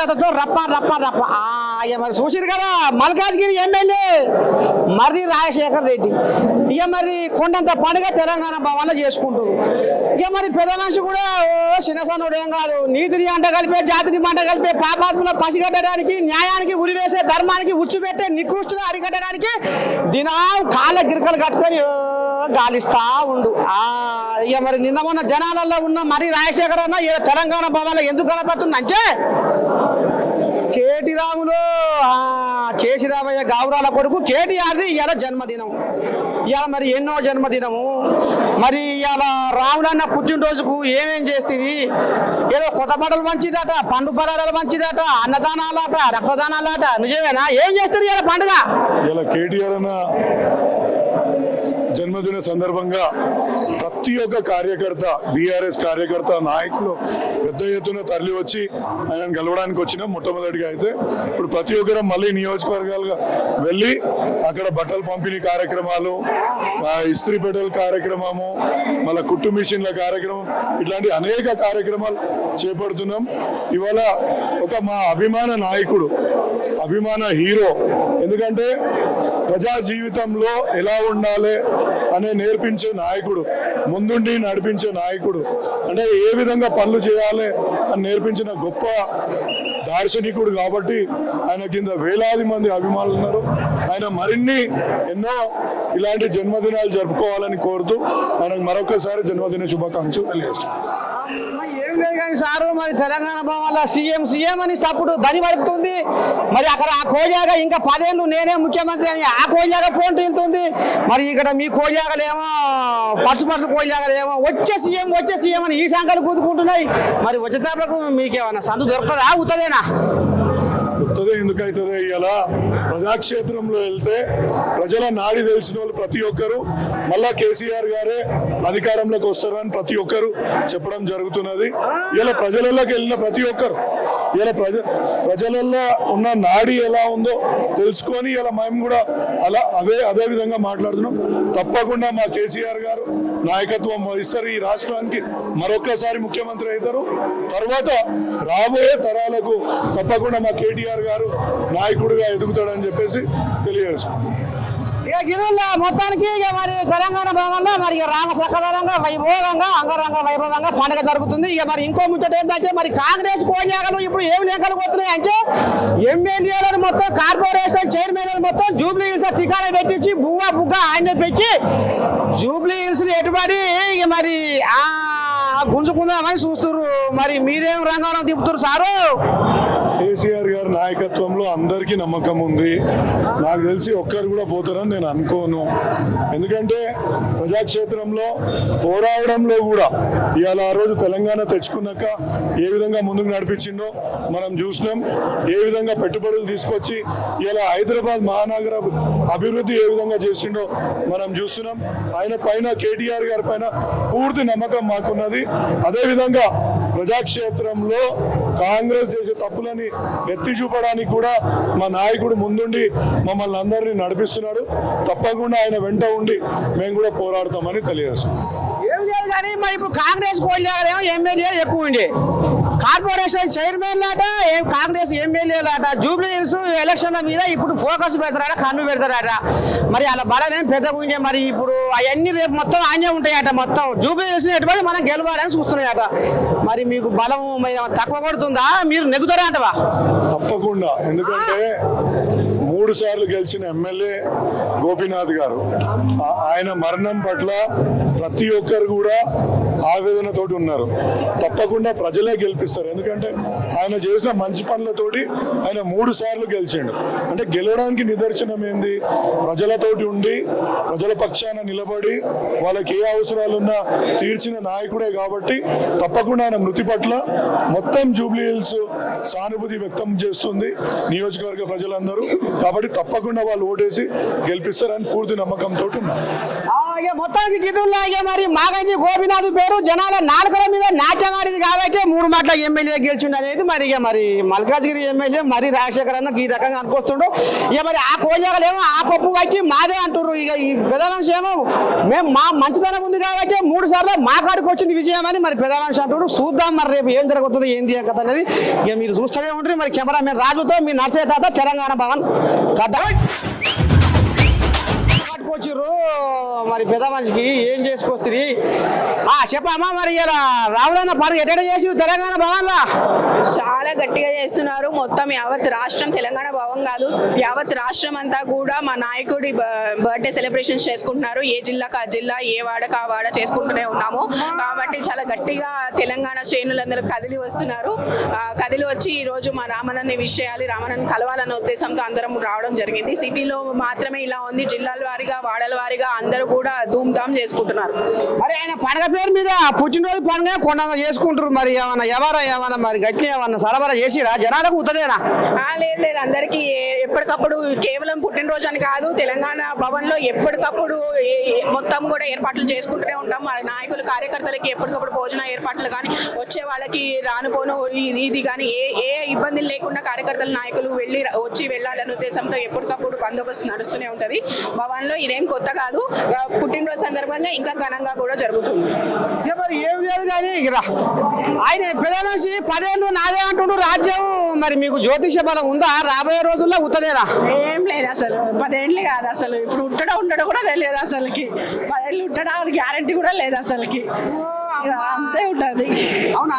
పాదయాత్రతో రప్ప రప్ప రప్ప ఇక మరి చూసిరు కదా మల్కాజ్గిరి ఎమ్మెల్యే మర్రి రాజశేఖర్ రెడ్డి ఇక మరి కొండంత పండుగ తెలంగాణ భవన్లో చేసుకుంటారు. ఇక మరి పెద్ద మనిషి కూడా చిన్నసనుడు ఏం కాదు, నీతిని అంట కలిపే జాతిని మంట కలిపే పాపాత్మలో పసిగట్టడానికి న్యాయానికి ఉరివేసే ధర్మానికి ఉచ్చు పెట్టే నికృష్టులు అరికట్టడానికి దినం కాళ్ళ గిరికలు కట్టుకొని గాలిస్తా ఉండు. ఇక మరి నిన్న మొన్న జనాలలో ఉన్న మరి రాజశేఖర్ అన్న తెలంగాణ భవన్లో ఎందుకు కనపడుతుందంటే కేటీ రాములు కేసీరామయ్య గౌరాల కొడుకు కేటీఆర్ది ఇవాళ జన్మదినం. ఇవాళ మరి ఎన్నో జన్మదినము. మరి ఇవాళ రాములన్న పుట్టినరోజుకు ఏమేం చేస్తుంది? ఏదో కొత్త బట్టలు మంచిదట, పండు పరాలు మంచిదట, అన్నదానాలట, రక్తదానాలట. నిజమేనా? ఏం చేస్తారు ఇవాళ పండుగ? ఇలా కేటీఆర్ అన్న జన్మదిన సందర్భంగా ప్రతి ఒక్క కార్యకర్త, బీఆర్ఎస్ కార్యకర్త, నాయకులు పెద్ద ఎత్తున తరలి వచ్చి ఆయన కలవడానికి వచ్చిన మొట్టమొదటిగా అయితే ఇప్పుడు ప్రతి ఒక్కరు మళ్ళీ నియోజకవర్గాలుగా వెళ్ళి అక్కడ బట్టలు పంపిణీ కార్యక్రమాలు, ఇస్త్రీ పెట్టెల కార్యక్రమము, మళ్ళీ కుట్టు మిషన్ల కార్యక్రమం, ఇట్లాంటి అనేక కార్యక్రమాలు చేపడుతున్నాం. ఇవాళ ఒక మా అభిమాన నాయకుడు, అభిమాన హీరో, ఎందుకంటే ప్రజా జీవితంలో ఎలా ఉండాలి అనే నేర్పించే నాయకుడు, ముందుండి నడిపించే నాయకుడు, అంటే ఏ విధంగా పనులు చేయాలి అని నేర్పించిన గొప్ప దార్శనికుడు. కాబట్టి ఆయన కింద వేలాది మంది అభిమానులు ఉన్నారు. ఆయన మరిన్ని ఎన్నో ఇలాంటి జన్మదినాలు జరుపుకోవాలని కోరుతూ ఆయనకు మరొకసారి జన్మదిన శుభాకాంక్షలు తెలియజేస్తాను. ఏం లేదు కానీ సారు, మరి తెలంగాణ భవన్లో సీఎం అని సప్పుడు దని వలుకుతుంది. మరి అక్కడ ఆ కోజాగా ఇంకా 10 ఏళ్ళు నేనే ముఖ్యమంత్రి అని ఆ కోజాగా ఫోన్ వెళ్తుంది. మరి ఇక్కడ మీ కోజాగలేమో పర్సు కోజాగలేమో వచ్చే సీఎం అని ఈ సంఖ్యలు కూతుకుంటున్నాయి. మరి వచ్చేటప్పుడు మీకేమన్నా సందు దొరుకుతుందా? అవుతుందేనా? వస్తుంది. ఎందుకైతుంది? ఇలా ప్రజాక్షేత్రంలో వెళ్తే ప్రజల నాడి తెలిసిన వాళ్ళు ప్రతి ఒక్కరు మళ్ళా కేసీఆర్ గారే అధికారంలోకి వస్తారని ప్రతి ఒక్కరు చెప్పడం జరుగుతున్నది. ఇలా ప్రజలలోకి వెళ్ళిన ప్రతి ఒక్కరు ఇలా ప్రజలలో ఉన్న నాడి ఎలా ఉందో తెలుసుకొని ఇలా మేము కూడా అదే విధంగా మాట్లాడుతున్నాం. తప్పకుండా మా కేసీఆర్ గారు నాయకత్వం వహిస్తారు. ఈ రాష్ట్రానికి మరొకసారి ముఖ్యమంత్రి అవుతారు. తర్వాత రాబోయే తరాలకు తప్పకుండా మా కేటీఆర్ గారు నాయకుడిగా ఎదుగుతాడని చెప్పేసి తెలియజేసుకుంటాం. ఇక గిదుల్లో మొత్తానికి ఇక మరి తెలంగాణ భవన్లో మరి రామ సకదరంగా వైభవంగా అంగరంగ వైభవంగా పండుగ జరుగుతుంది. ఇక మరి ఇంకో ముచ్చట ఏంటంటే మరి కాంగ్రెస్ కోజాగలు ఇప్పుడు ఏం లేఖలు పోతున్నాయి అంటే ఎమ్మెల్యేలను మొత్తం కార్పొరేషన్ చైర్మన్లను మొత్తం జూబ్లీ హిల్స్ తికాన పెట్టించి బుగ్గ ఆయన పెట్టి జూబ్లీ హిల్స్ ఎటుబడి ఇక మరి గుంజుకుందామని చూస్తున్నారు. మరి మీరేం రంగంలో దిప్పుతారు సారు? కేసీఆర్ గారి నాయకత్వంలో అందరికీ నమ్మకం ఉంది. నాకు తెలిసి ఒక్కరు కూడా పోతారని నేను అనుకోను. ఎందుకంటే ప్రజాక్షేత్రంలో పోరాడడంలో కూడా ఇవాళ ఆ రోజు తెలంగాణ తెచ్చుకున్నాక ఏ విధంగా ముందుకు నడిపించిందో మనం చూసినాం. ఏ విధంగా పెట్టుబడులు తీసుకొచ్చి ఇలా హైదరాబాద్ మహానగర అభివృద్ధి ఏ విధంగా చేసిండో మనం చూస్తున్నాం. ఆయన పైన, కేటీఆర్ గారి పైన పూర్తి నమ్మకం మాకున్నది. అదేవిధంగా ప్రజాక్షేత్రంలో కాంగ్రెస్ చేసే తప్పులని ఎత్తి చూపడానికి కూడా మా నాయకుడు ముందుండి మమ్మల్ని అందరినీ నడిపిస్తున్నాడు. తప్పకుండా ఆయన వెంట ఉండి మేము కూడా పోరాడతామని తెలియజేస్తున్నాం. ఏం లేదు కానీ మరి ఇప్పుడు కాంగ్రెస్ కోళ్ళేమో ఎమ్మెల్యేలు ఎక్కువ ఉండే, కార్పొరేషన్ చైర్మన్లాట కాంగ్రెస్ ఎమ్మెల్యేలాట జూబ్లీ హిల్స్ ఎలక్షన్ల మీద ఇప్పుడు ఫోకస్ పెడతారట, కన్ను పెడతారట. మరి అలా బలం ఏం పెద్దగా ఉండే. మరి ఇప్పుడు అవన్నీ రేపు మొత్తం ఆయనే ఉంటాయట. మొత్తం జూబ్లీ హిల్స్ ఎటువంటి మనం గెలవాలని చూస్తున్నాయట. మరి మీకు బలం తక్కువ పడుతుందా? మీరు నెగ్గుతారా అంటవా? తప్పకుండా. ఎందుకంటే 3 సార్లు గెలిచిన ఎమ్మెల్యే గోపీనాథ్ గారు, ఆయన మరణం పట్ల ప్రతి ఒక్కరు కూడా ఆవేదనతోటి ఉన్నారు. తప్పకుండా ప్రజలే గెలిపిస్తారు. ఎందుకంటే ఆయన చేసిన మంచి పనులతోటి ఆయన 3 సార్లు గెలిచిండు. అంటే గెలవడానికి నిదర్శనం ఏంది? ప్రజలతోటి ఉండి ప్రజల పక్షాన నిలబడి వాళ్ళకి ఏ అవసరాలున్నా తీర్చిన నాయకుడే. కాబట్టి తప్పకుండా ఆయన మృతి పట్ల మొత్తం జూబ్లీ హిల్స్ సానుభూతి వ్యక్తం చేస్తుంది నియోజకవర్గ ప్రజలందరూ. కాబట్టి తప్పకుండా వాళ్ళు ఓటేసి గెలిపిస్తారని పూర్తి నమ్మకంతో ఉన్నారు. ఇక మొత్తానికి గిదుల్లా ఇక మరి మాగంజి గోపినాథ్ పేరు జనాల నాలుకల మీద నాట్యం ఆడింది కాబట్టి 3 మాటల ఎమ్మెల్యే గెలిచిండు అనేది మరి ఇక మరి మల్కాజ్గిరి ఎమ్మెల్యే మరి రాజశేఖర్ అన్న ఈ రకంగా అనుకొస్తుండు. ఇక మరి ఆ కోజాగలేమో ఆ కొప్పు వచ్చి మాదే అంటుర్రు. ఇక ఈ పెద్ద మనిషి ఏమో మేము మా మంచితనం ఉంది కాబట్టి 3 సార్లు మా కాడికి వచ్చింది విజయం అని మరి పెద్ద మనిషి అంటున్నారు. చూద్దాం మరి రేపు ఏం జరుగుతుంది ఏంది కథ అనేది ఇక మీరు చూస్తూనే ఉంటారు. మరి కెమెరామెన్ రాజుతో మీ నర్సయ్య తాత తెలంగాణ భవన్ వచ్చిర్రు. మరి పెద్ద మనిషికి ఏం చేసుకొస్తుంది చెప్పమ్మా. మరి ఇలా రావులన్న పండుగ ఎట్ట చేసి తెలంగాణ భవన్ లా చాలా గట్టిగా చేస్తున్నారు. మొత్తం యావత్ రాష్ట్రం, తెలంగాణ భవన్ కాదు యావత్ రాష్ట్రం అంతా కూడా మా నాయకుడి బర్త్డే సెలబ్రేషన్స్ చేసుకుంటున్నారు. ఏ జిల్లాకు ఆ జిల్లా, ఏ వాడకు ఆ వాడ చేసుకుంటూనే ఉన్నాము. కాబట్టి చాలా గట్టిగా తెలంగాణ శ్రేణులందరూ కదిలి వస్తున్నారు. కదిలి వచ్చి ఈరోజు మా రామన్నని విష్ చేయాలి, రామన్నని కలవాలన్న ఉద్దేశంతో అందరం రావడం జరిగింది. సిటీలో మాత్రమే ఇలా ఉంది, జిల్లాల వారీగా వాడల వారీగా అందరూ కూడా ధూమ్ధామ్ చేసుకుంటున్నారు. మరి ఆయన పండుగ పేరు మీద పుట్టినరోజు పండుగ కొండ చేసుకుంటారు. మరి ఏమన్నా మరి గట్టి ఏమన్నా సరఫరా చేసిరా జనాలకు ఉత్తదేనా? లేదు లేదు, అందరికీ ఎప్పటికప్పుడు కేవలం పుట్టినరోజు అని కాదు, తెలంగాణ భవన్ లో ఎప్పటికప్పుడు మొత్తం కూడా ఏర్పాట్లు చేసుకుంటూనే ఉంటాం. మన నాయకులు కార్యకర్తలకి ఎప్పటికప్పుడు భోజన ఏర్పాట్లు కానీ, వచ్చే వాళ్ళకి రానుపోను ఇది కానీ ఏ ఇబ్బందులు లేకుండా కార్యకర్తల నాయకులు వచ్చి వెళ్ళాలనే ఉద్దేశంతో ఎప్పటికప్పుడు బందోబస్తు నడుస్తూనే ఉంటుంది భవన్ లో. ఇదేం కొత్త కాదు, పుట్టినరోజు సందర్భంగా ఇంకా ఘనంగా కూడా జరుగుతుంది. మరి ఏం లేదు కానీ ఆయన పెద్ద మనిషి 10 ఏళ్ళు నాదే అంటుండ్రు రాజ్యం. మరి మీకు జ్యోతిష బలం ఉందా రాబోయే రోజుల్లో ఉత్తదేరా? ఏం లేదు అసలు, 10 ఏళ్ళు కాదు అసలు. ఇప్పుడు ఉండడం కూడా తెలియదు అసలుకి. 10 ఏళ్ళు ఉండడం గ్యారంటీ కూడా లేదు అసలుకి, అంతే ఉంటది. అవునా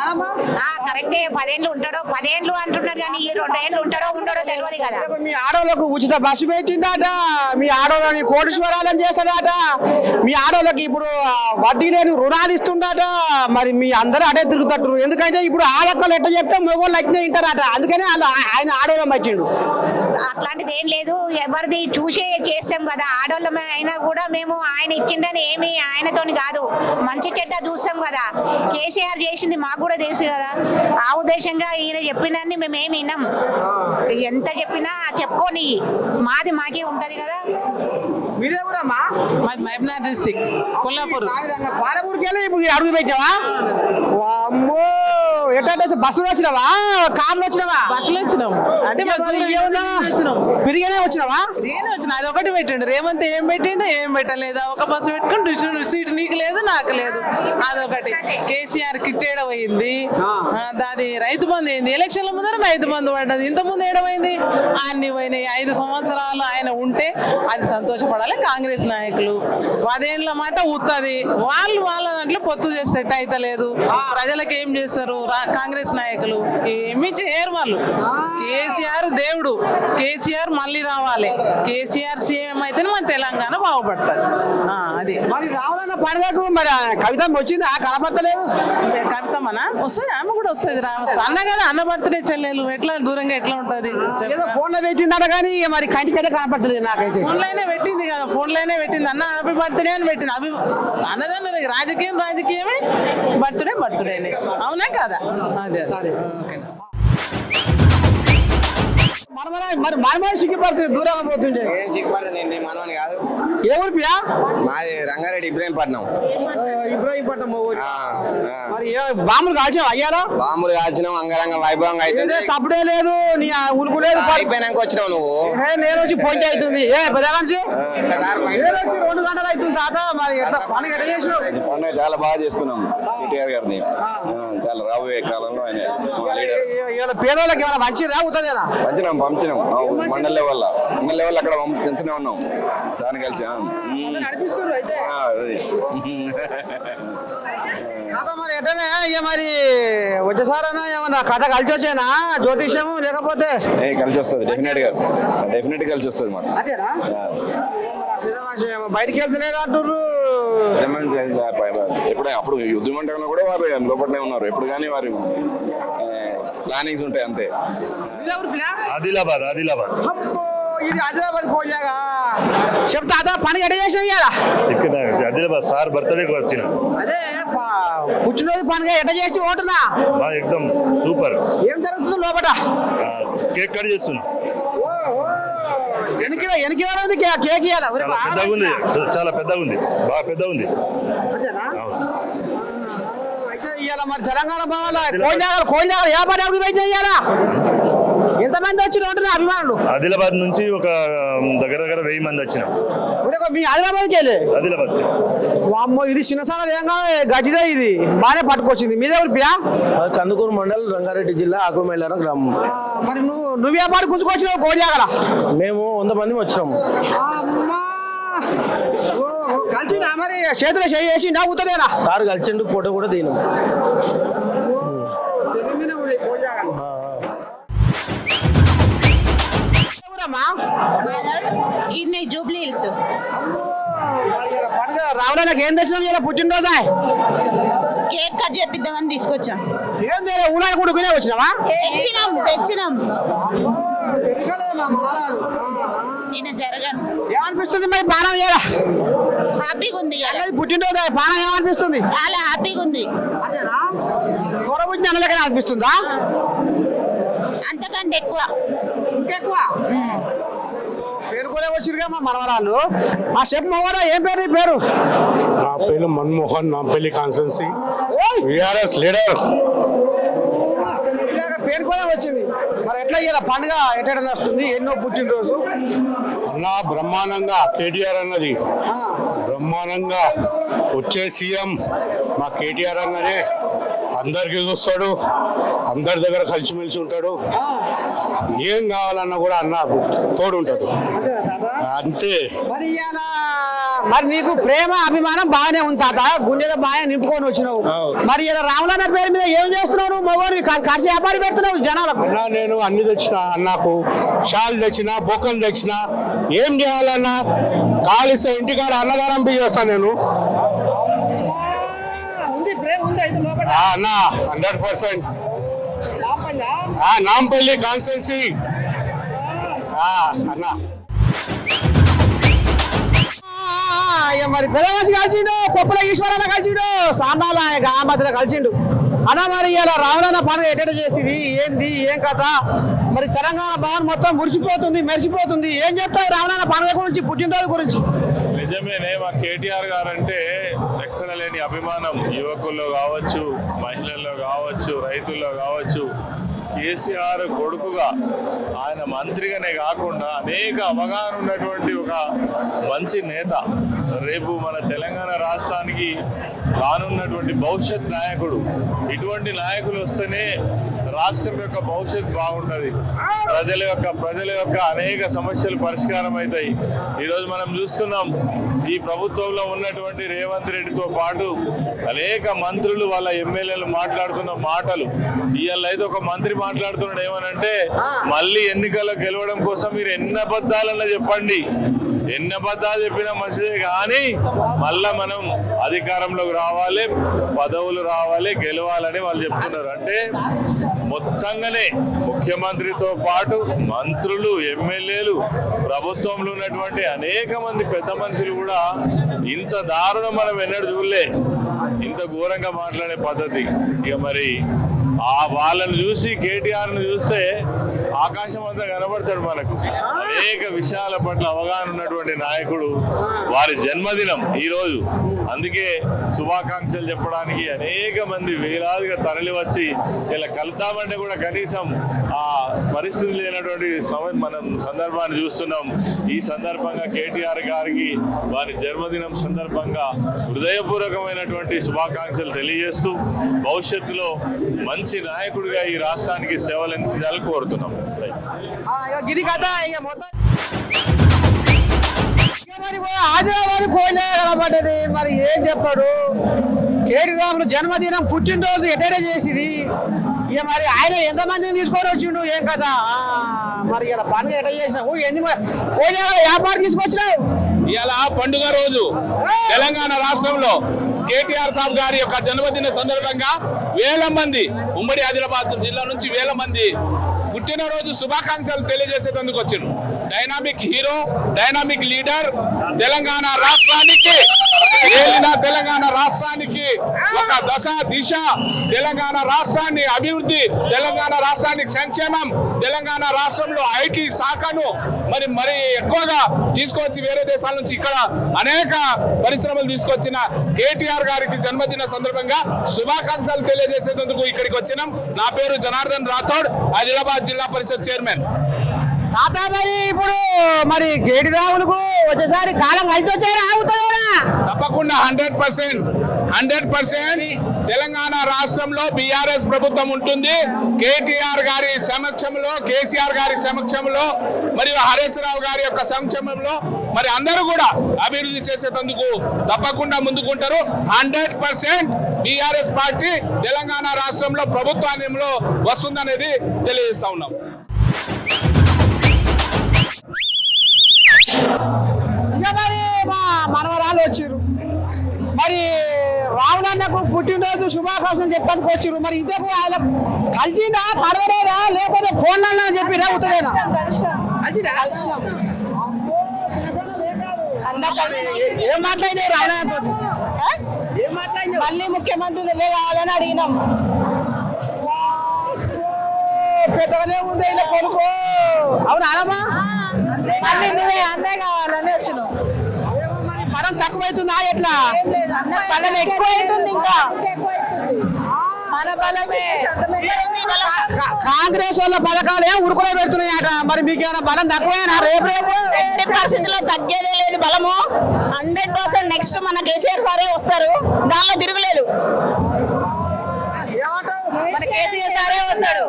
కరెక్టే, 10 ఏళ్ళు ఉంటాడో 10 ఏళ్ళు అంటున్నారు కానీ ఈ 2 ఏళ్ళు ఉంటాడో ఉండడో తెలియదు కదా. మీ ఆడోళ్ళకు ఉచిత బస్సు పెట్టిండట, మీ ఆడోళ్ళని కోటీశ్వరాలను చేస్తాడట, మీ ఆడోళ్ళకి ఇప్పుడు వడ్డీ లేని రుణాలు ఇస్తుండట. మరి మీ అందరూ అడే తిరుగుతారు. ఎందుకంటే ఇప్పుడు ఆడక్కలు ఎట్ట చెప్తే మగవాళ్ళు అట్నే తింటారట. అందుకనే ఆయన ఆడోళ్ళం పట్టిండు. అట్లాంటిది ఏం లేదు, ఎవరిది చూసే చేస్తాం కదా. ఆడోళ్ళమే అయినా కూడా మేము ఆయన ఇచ్చిండని ఏమి ఆయనతోని కాదు, మంచి చెడ్డ చూస్తాం కదా. కేసీఆర్ చేసింది మాకు కూడా తెలుసు కదా. ఆ ఉద్దేశంగా ఈయన చెప్పినన్ని మేమేమి విన్నాం. ఎంత చెప్పినా చెప్పుకొని మాది మాకే ఉంటది కదా. మీరే ఊరమ్మా? మాది మహబూబ్నగర్ డిస్ట్రిక్ట్, కొల్లాపూర్. పాలపూర్కి వెళ్ళి ఇప్పుడు అడుగు పెట్టావా? అమ్మో, ఎట్లా బస్సులో వచ్చినావా కార్లో వచ్చినావా? బస్సులో వచ్చినాం. అంటే పెరిగానే వచ్చినావా? వచ్చిన అది ఒకటి పెట్టిండు రేవంత్. ఏం పెట్టిండు? ఏం పెట్టలేదు. ఒక బస్సు పెట్టుకుని సీట్ నీకు లేదు నాకు లేదు, అదొకటి. కేసీఆర్ కిట్ ఏడవైంది, దాని రైతు బంధు అయింది. ఎలక్షన్ల ముందర రైతు బంధు పడ్డది. ఇంతకుముందు ఏడవైంది? అన్ని పోయినాయి. 5 సంవత్సరాలు ఆయన ఉంటే అది సంతోషపడాలి కాంగ్రెస్ నాయకులు. 10 ఏళ్ళ మాట ఉత్తది. వాళ్ళ దాంట్లో పొత్తు చేసి సెట్ అయితలేదు. ప్రజలకు ఏం చేస్తారు కాంగ్రెస్ నాయకులు? ఏమి చేయరు వాళ్ళు. కేసీఆర్ దేవుడు, కేసీఆర్ మళ్ళీ రావాలి. కేసీఆర్ సీఎం అయితేనే మన తెలంగాణ బాగుపడుతుంది. అది మరి రావాలన్న పండుగకు మరి కవిత వచ్చింది కనపడతలేదు. కవితమ్మనా వస్తుంది, ఆమె కూడా వస్తుంది, రావచ్చు. అన్న కదా, అన్న బర్త్డే చెల్లెలు ఎట్లా దూరంగా ఎట్లా ఉంటది? ఫోన్ లో పెట్టిందట కానీ మరి కంటికైతే కనపడుతుంది నాకైతే. ఫోన్లోనే పెట్టింది కదా, ఫోన్లోనే పెట్టింది. అన్న హ్యాపీ బర్త్డే అని పెట్టింది. అన్నదాన్ని రాజకీయమే, బర్త్డేనే. అవునా కదా? అదే ఓకే. మరి మనమని సిగ్గుపడుతుంది దూరంగా పోతుండే. ఏం సిగ్గుపడుతుంది, మనమని కాదు. ఏ ఊరు పియా? మాది రంగారెడ్డి ఇబ్రాహీంపట్నం. ఇబ్రాహీంపట్నం. మరి బాంబులు కాల్చావు అయ్యాలో? బాంబులు కాల్చినాం, అంగరంగ వైభవంగా అవుతుంది. సప్పుడే లేదు, నీ ఉలుకు లేదు. అయిపోయినాక వచ్చినావు నువ్వు. నేను వచ్చి పోయింట్ అవుతుంది. పెద్ద మనిషి 2 గంటలు అవుతుంది తాత. మరి ఎట్లా పండుగ ఎట్లా చేసినావు? పండుగ చాలా బాగా చేసుకున్నాం. కేటీఆర్ గారిని చాలా రాబోయే కాలంలో ఆయన పేదోళ్ళకి ఏమైనా మంచి రావుతుందేనా? పంచినాం మండల లెవెల్ అక్కడ తెంచునే ఉన్నాం సార్ కలిసి. మరి ఎట్లనే ఇక మరి వచ్చేసారన్నా ఏమన్నా కథ కలిసి వచ్చేనా జ్యోతిష్యం లేకపోతే? కలిసి వస్తుంది, డెఫినెట్ కలిసి వస్తుంది మాకు. అదేనా? బయటికి వెళ్తలేడు అంటుర్రు. అప్పుడు యుద్ధ మండలంలో కూడా వారు లోపలనే ఉన్నారు. ఎప్పుడు కానీ వారి ప్లానింగ్స్ ఉంటాయి అంతే. ఆదిలాబాద్ ఇది ఆదిలాబాద్ పోయాగా చెప్తా పండుగ ఎట్ట చేసాం ఇవాళ? ఇక్కడ ఆదిలాబాద్ సార్ బర్త్డేకి వచ్చిన. అదే పుట్టినరోజు పండుగ ఎట్ట చేసి ఓటున్నా? ఎక్దమ్ సూపర్. ఏం జరుగుతుంది లోపల? కేక్ కట్ చేస్తున్నా. ఎనికి కేక్ ఇవ్వాలా చాలా పెద్దగా ఉంది, చాలా పెద్దగా ఉంది, బాగా పెద్దగా ఉంది. అయితే ఇవాళ మరి తెలంగాణ భవన్లో కోయిల వ్యాపారం ఎప్పుడు బయట ఇవ్వాలా? ఎంతమంది వచ్చి ఉంటున్నారు అభిమానులు? ఆదిలాబాద్ నుంచి ఒక దగ్గర 1000 మంది వచ్చినాం. మీ ఆదిలాబాద్కి వెళ్ళి ఆదిలాబాద్ వామ్మో, ఇది చిన్నసాన విధంగా గట్టిదే, ఇది బాగానే పట్టుకొచ్చింది. మీదే ఊరి పియా? కందుకూరు మండల్ రంగారెడ్డి జిల్లా ఆకులమైలారం గ్రామం. మరి నువ్వు వ్యాపారం గుంజుకొచ్చినావు కోయిల? మేము 100 మంది వచ్చినాము. కలిసిందా మరి? చేతిలో చేసి నవ్వుతుందేనా? సార్ కలిసిండు, ఫోటో కూడా దిగినాం. జూబ్లీ హిల్స్ రావడానికి ఏం తెచ్చినాం? ఇలా పుట్టినరోజా కేక్ కట్ చేపిద్దామని తీసుకొచ్చాం. ఏం ఊళ్ళో కొడుకునే వచ్చినావా? తెచ్చినాం నేను జరగను. ఏమనిపిస్తుంది మరి పానం? ఎలా హ్యాపీగా ఉంది, పుట్టినరోజు పానం ఏమనిపిస్తుంది? చాలా హ్యాపీగా ఉంది. కూరబుట్టిన అన్నలకనే అనిపిస్తుందా? అంతకంటే ఎక్కువ. ఇంకెక్కువ పేరు కూడా వచ్చిరుగా మా మనవరాలు. మా చెప్పు మగవాడా, ఏం పేరు నీ పేరు? నా పేరు Manmohan, Nampally constituency, VRS leader. పేరు కూడా వచ్చింది. మరి ఎట్లా ఇయ్యాల పండుగ ఎట్లా నడుస్తుంది? ఎన్నో పుట్టినరోజు అన్న బ్రహ్మాండంగా కేటీఆర్ అన్నది బ్రహ్మాండంగా వచ్చే సీఎం మా కేటీఆర్ అన్ననే. అందరికి చూస్తాడు, అందరి దగ్గర కలిసిమెలిసి ఉంటాడు. ఏం కావాలన్నా కూడా అన్న తోడు ఉంటాడు, అంతే. మరి ఇయ్యాల మరి నీకు ప్రేమ అభిమానం బాగానే ఉంది తాత, గుండెలో బాగా నింపుకొని వచ్చినావు. మరి ఇలా రాములన్న పేరు మీద ఏం చేస్తున్నావు? నువ్వు మగవాడివి ఖర్చు వ్యాపారి పెడుతున్నావు జనాలకు. అన్నా నేను అన్ని తెచ్చిన, అన్నకు షాల్ తెచ్చిన, బొక్కలు తెచ్చిన. ఏం చేయాలన్నా కాలిస్తే ఇంటికాడ అన్నదానం బి చేస్తాను నేను. అన్నా 100% నాంపల్లి కాన్స్టెన్సీ అన్నా. మరి పెదవాసి కలిసిండు, కొప్పల ఈశ్వరన్న కలిసిండు, సాండాల మధ్యలో కలిసిండు అన్న. మరి ఇలా రావణన్న పండుగ ఎట్ట చేసింది, ఏంది ఏం కథ? మరి తెలంగాణ భవన్ మొత్తం మురిసిపోతుంది, మెరిసిపోతుంది. ఏం చెప్తావు రావణన్న పండుగ గురించి, పుట్టినరోజు గురించి? నిజమేనే, మా కేటీఆర్ గారు అంటే ఎక్కడ లేని అభిమానం. యువకుల్లో కావచ్చు, మహిళల్లో కావచ్చు, రైతుల్లో కావచ్చు. కేసీఆర్ కొడుకుగా, ఆయన మంత్రిగానే కాకుండా అనేక అవగాహన ఉన్నటువంటి ఒక మంచి నేత. రేపు మన తెలంగాణ రాష్ట్రానికి రానున్నటువంటి భవిష్యత్ నాయకుడు. ఇటువంటి నాయకులు వస్తేనే రాష్ట్రం యొక్క భవిష్యత్ బాగుంటుంది. ప్రజల యొక్క అనేక సమస్యలు పరిష్కారం అవుతాయి. ఈరోజు మనం చూస్తున్నాం, ఈ ప్రభుత్వంలో ఉన్నటువంటి రేవంత్ రెడ్డితో పాటు అనేక మంత్రులు వాళ్ళ ఎమ్మెల్యేలు మాట్లాడుతున్న మాటలు. ఇవాళ అయితే ఒక మంత్రి మాట్లాడుతున్నాడు ఏమనంటే, మళ్ళీ ఎన్నికల్లో గెలవడం కోసం మీరు ఎన్ని అబద్ధాలన్నా చెప్పండి, ఎన్ని అబద్ధాలు చెప్పినా మంచిదే, కానీ మళ్ళా మనం అధికారంలోకి రావాలి, పదవులు రావాలి, గెలవాలని వాళ్ళు చెప్తున్నారు. అంటే మొత్తంగానే ముఖ్యమంత్రితో పాటు మంత్రులు, ఎమ్మెల్యేలు, ప్రభుత్వంలో ఉన్నటువంటి అనేక మంది పెద్ద మనుషులు కూడా ఇంత దారుణం మనం ఎన్నడూ చూడలే, ఇంత ఘోరంగా మాట్లాడే పద్ధతి. ఇక మరి వాళ్ళని చూసి, కేటీఆర్ను చూస్తే ఆకాశం అంతా కనబడతాడు మనకు. అనేక విషయాల పట్ల అవగాహన ఉన్నటువంటి నాయకుడు. వారి జన్మదినం ఈరోజు, అందుకే శుభాకాంక్షలు చెప్పడానికి అనేక మంది వేలాదిగా తరలి వచ్చి ఇలా కలుద్దామంటే కూడా కనీసం ఆ పరిస్థితి లేనటువంటి మనం సందర్భాన్ని చూస్తున్నాం. ఈ సందర్భంగా కేటీఆర్ గారికి వారి జన్మదినం సందర్భంగా హృదయపూర్వకమైనటువంటి శుభాకాంక్షలు తెలియజేస్తూ భవిష్యత్తులో మంచి నాయకుడిగా ఈ రాష్ట్రానికి సేవలు అందించాలని కోరుతున్నాం. ఇది కదా ఇక మొత్తం ఆదిలాబాద్ కోయిలే కనబడ్డది. మరి ఏం చెప్పాడు కేటీ రాములు జన్మదినం, పుట్టినరోజు ఎటైనా చేసింది. ఇక మరి ఆయన ఎంతమందిని తీసుకొని వచ్చిండు, ఏం కదా? మరి ఇలా పండుగ ఎట్లా చేసినావు? ఎన్ని కోయిలే వ్యాపారం తీసుకొచ్చినావు? ఇలా పండుగ రోజు తెలంగాణ రాష్ట్రంలో కేటీఆర్ సాబ్ గారి యొక్క జన్మదిన సందర్భంగా వేల మంది, ఉమ్మడి ఆదిలాబాద్ జిల్లా నుంచి వేల మంది పుట్టినరోజు శుభాకాంక్షలు తెలియజేసేందుకు వచ్చారు. Dynamic hero, dynamic leader, Telangana రాష్ట్రానికి తెలంగాణ రాష్ట్రానికి ఒక దశ దిశ, తెలంగాణ రాష్ట్రాన్ని అభివృద్ధి, తెలంగాణ రాష్ట్రానికి సంక్షేమం, తెలంగాణ రాష్ట్రంలో ఐటీ శాఖను మరి ఎక్కువగా తీసుకొచ్చి వేరే దేశాల నుంచి ఇక్కడ అనేక పరిశ్రమలు తీసుకొచ్చిన కేటీఆర్ గారికి జన్మదిన సందర్భంగా శుభాకాంక్షలు తెలియజేసేందుకు ఇక్కడికి వచ్చినాం. నా పేరు జనార్దన్ రాథోడ్, ఆదిలాబాద్ జిల్లా పరిషత్ చైర్మన్. తాత మరి ఇప్పుడు మరి గేడి రావులకు వచ్చేసారి కాలం కలిసి వచ్చాయి ఆగుతుందా? తప్పకుండా 100% తెలంగాణ రాష్ట్రంలో బీఆర్ఎస్ ప్రభుత్వం ఉంటుంది. కేటీఆర్ గారి సమక్షంలో, కేసీఆర్ గారి సమక్షంలో మరియు హరీష్ రావు గారి యొక్క సమక్షంలో మరి అందరూ కూడా అభివృద్ధి చేసేందుకు తప్పకుండా ముందుకుంటారు. 100% బీఆర్ఎస్ పార్టీ తెలంగాణ రాష్ట్రంలో ప్రభుత్వంలో వస్తుందనేది తెలియజేస్తా ఉన్నాం. ఇక మరి మా మనవరాలు వచ్చారు, మరి రావులన్నకు పుట్టినరోజు శుభాకాంక్షలు చెప్పేందుకు వచ్చారు. మరి ఇంతకు ఆయన కలిసిందా కడవలేదా లేకపోతే ఫోన్లన్నా చెప్పిరా ఉత్తరేనా? ఏం మాట్లాడినావు రావులన్నతో? ఏం మాట్లాడినావు? మళ్ళీ ముఖ్యమంత్రి నువ్వే కావాలని అడిగినాం. పెద్దగానే ఉంది ఇలా కొనుక్కో. అవును అనమ్మా, మళ్ళీ నువ్వే అన్నే కావాలని వచ్చినాం. బలం తక్కువైతుందా ఎట్లా? బలం ఎక్కువ అవుతుంది, ఇంకా మన బలమే. కాంగ్రెస్ వాళ్ళ పథకాలు ఉడుకులో పెడుతున్నాయట, మరి మీకు ఏమైనా బలం తక్కువేనా? రేపు ఎట్టి పరిస్థితుల్లో తగ్గేదే లేదు బలము. 100% నెక్స్ట్ మన కేసీఆర్ సారే వస్తారు, దానిలో తిరుగులేదు. మన కేసీఆర్ సారే వస్తాడు.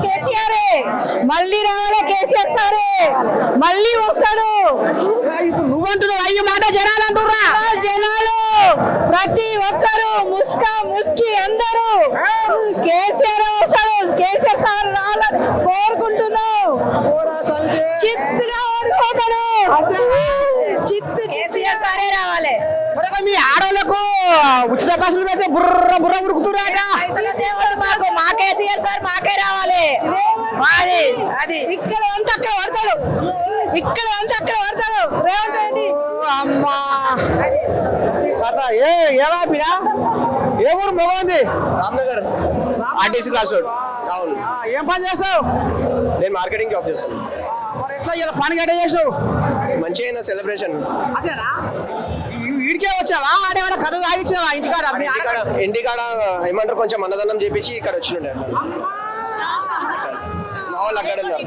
కేసీఆరే మళ్ళీ రావాలి, కేసీఆర్ సారే మళ్ళీ వస్తాడు. ఇప్పుడు నువ్వంటున్నావు అయ్యి మాట జనాలు అంటుర్రా? జనాలు ప్రతి ఒక్కరు ముస్కి అందరూ కేసీఆర్ వస్తాడు, కేసీఆర్ సార్ రావాలని కోరుకుంటున్నావు. చిత్తుగా ఓడిపోతాడు, చిత్తు కేసీఆర్ సారే రావాలి. మీ ఆడవాళ్ళకు ఉచిత బస్సులు పెడితే బుర్ర బుర్ర ఉడుకుతున్నారట. మాకు మా కేసీఆర్ సార్ మాకే రావాలి. అది ఇక్కడ అంతా అక్కడ పడతాడు, ఇక్కడ అంతా అక్కడ పడతాడు రేవంత్ రెడ్డి. అమ్మా ఏమాపిరా? ఏ ఊరు మగంది? Ramnagar RTC cross road. అవును. ఏం పని చేస్తావు? నేను మార్కెటింగ్ జాబ్ చేస్తాను. మరి ఎట్లా ఇలా పని గట్ట చేసావు? మంచిగా సెలబ్రేషన్. అదేనా? వీడికే వచ్చావా? ఆడేమైనా కథ తాగించావా ఇంటికాడ? ఇంటికాడ ఏమంటారు, కొంచెం అన్నదానం చేపించి ఇక్కడ వచ్చిండే. మా వాళ్ళు అక్కడ ఉన్నారు.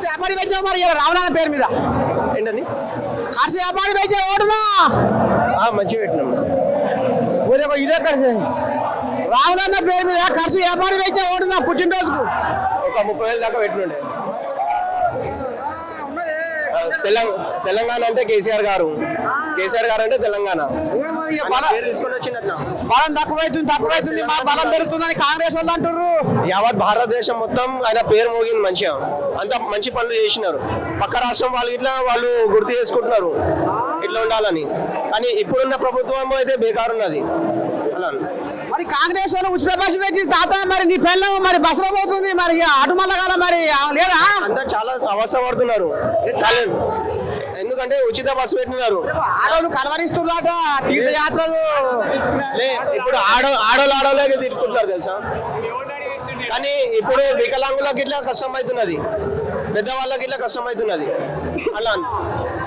వ్యాపారి పెట్టావు మరి రావణ పేరు మీద? ఏంటని కర్సి వ్యాపారి పెట్టే ఓటునా? మంచిగా పెట్టినాం. ఇదే కలిసి రావణ పేరు మీద కర్సి వ్యాపారి పెట్టే ఓటునా పుట్టినరోజుకు? ఒక 30,000 దాకా పెట్టినుండే. తెలంగాణ అంటే కేసీఆర్ గారు అంటే తెలంగాణ తీసుకొని వచ్చినట్లా. బలం తక్కువైతుంది మా బలం పెరుగుతుందని కాంగ్రెస్ వాళ్ళు అంటారు. యావత్ భారతదేశం మొత్తం ఆయన పేరు మోగింది, మంచిగా అంత మంచి పనులు చేసినారు. పక్క రాష్ట్రం వాళ్ళు ఇట్లా వాళ్ళు గుర్తు చేసుకుంటున్నారు ఇట్లా ఉండాలని. కానీ ఇప్పుడున్న ప్రభుత్వం అయితే బేకారు ఉన్నది అలా. మరి కాంగ్రెస్ వాళ్ళు ఉచిత బస్సు పెట్టి తాత మరి నీ పిల్లలు మరి బస్సులో పోతుంది, మరి అటు మళ్ళా మరి లేదా? అంతా చాలా అవస్థ పడుతున్నారు. ఎందుకంటే ఉచిత బస్సు పెట్టినారు. ఆడవాళ్ళు కలవరిస్తున్నారట తీర్థయాత్రలు. ఇప్పుడు ఆడోళ్ళకే తిట్టుకుంటున్నారు తెలుసా. కానీ ఇప్పుడు వికలాంగులకి ఇట్లా కష్టం అవుతున్నది, పెద్దవాళ్ళకి ఇట్లా కష్టం అవుతున్నది. అలా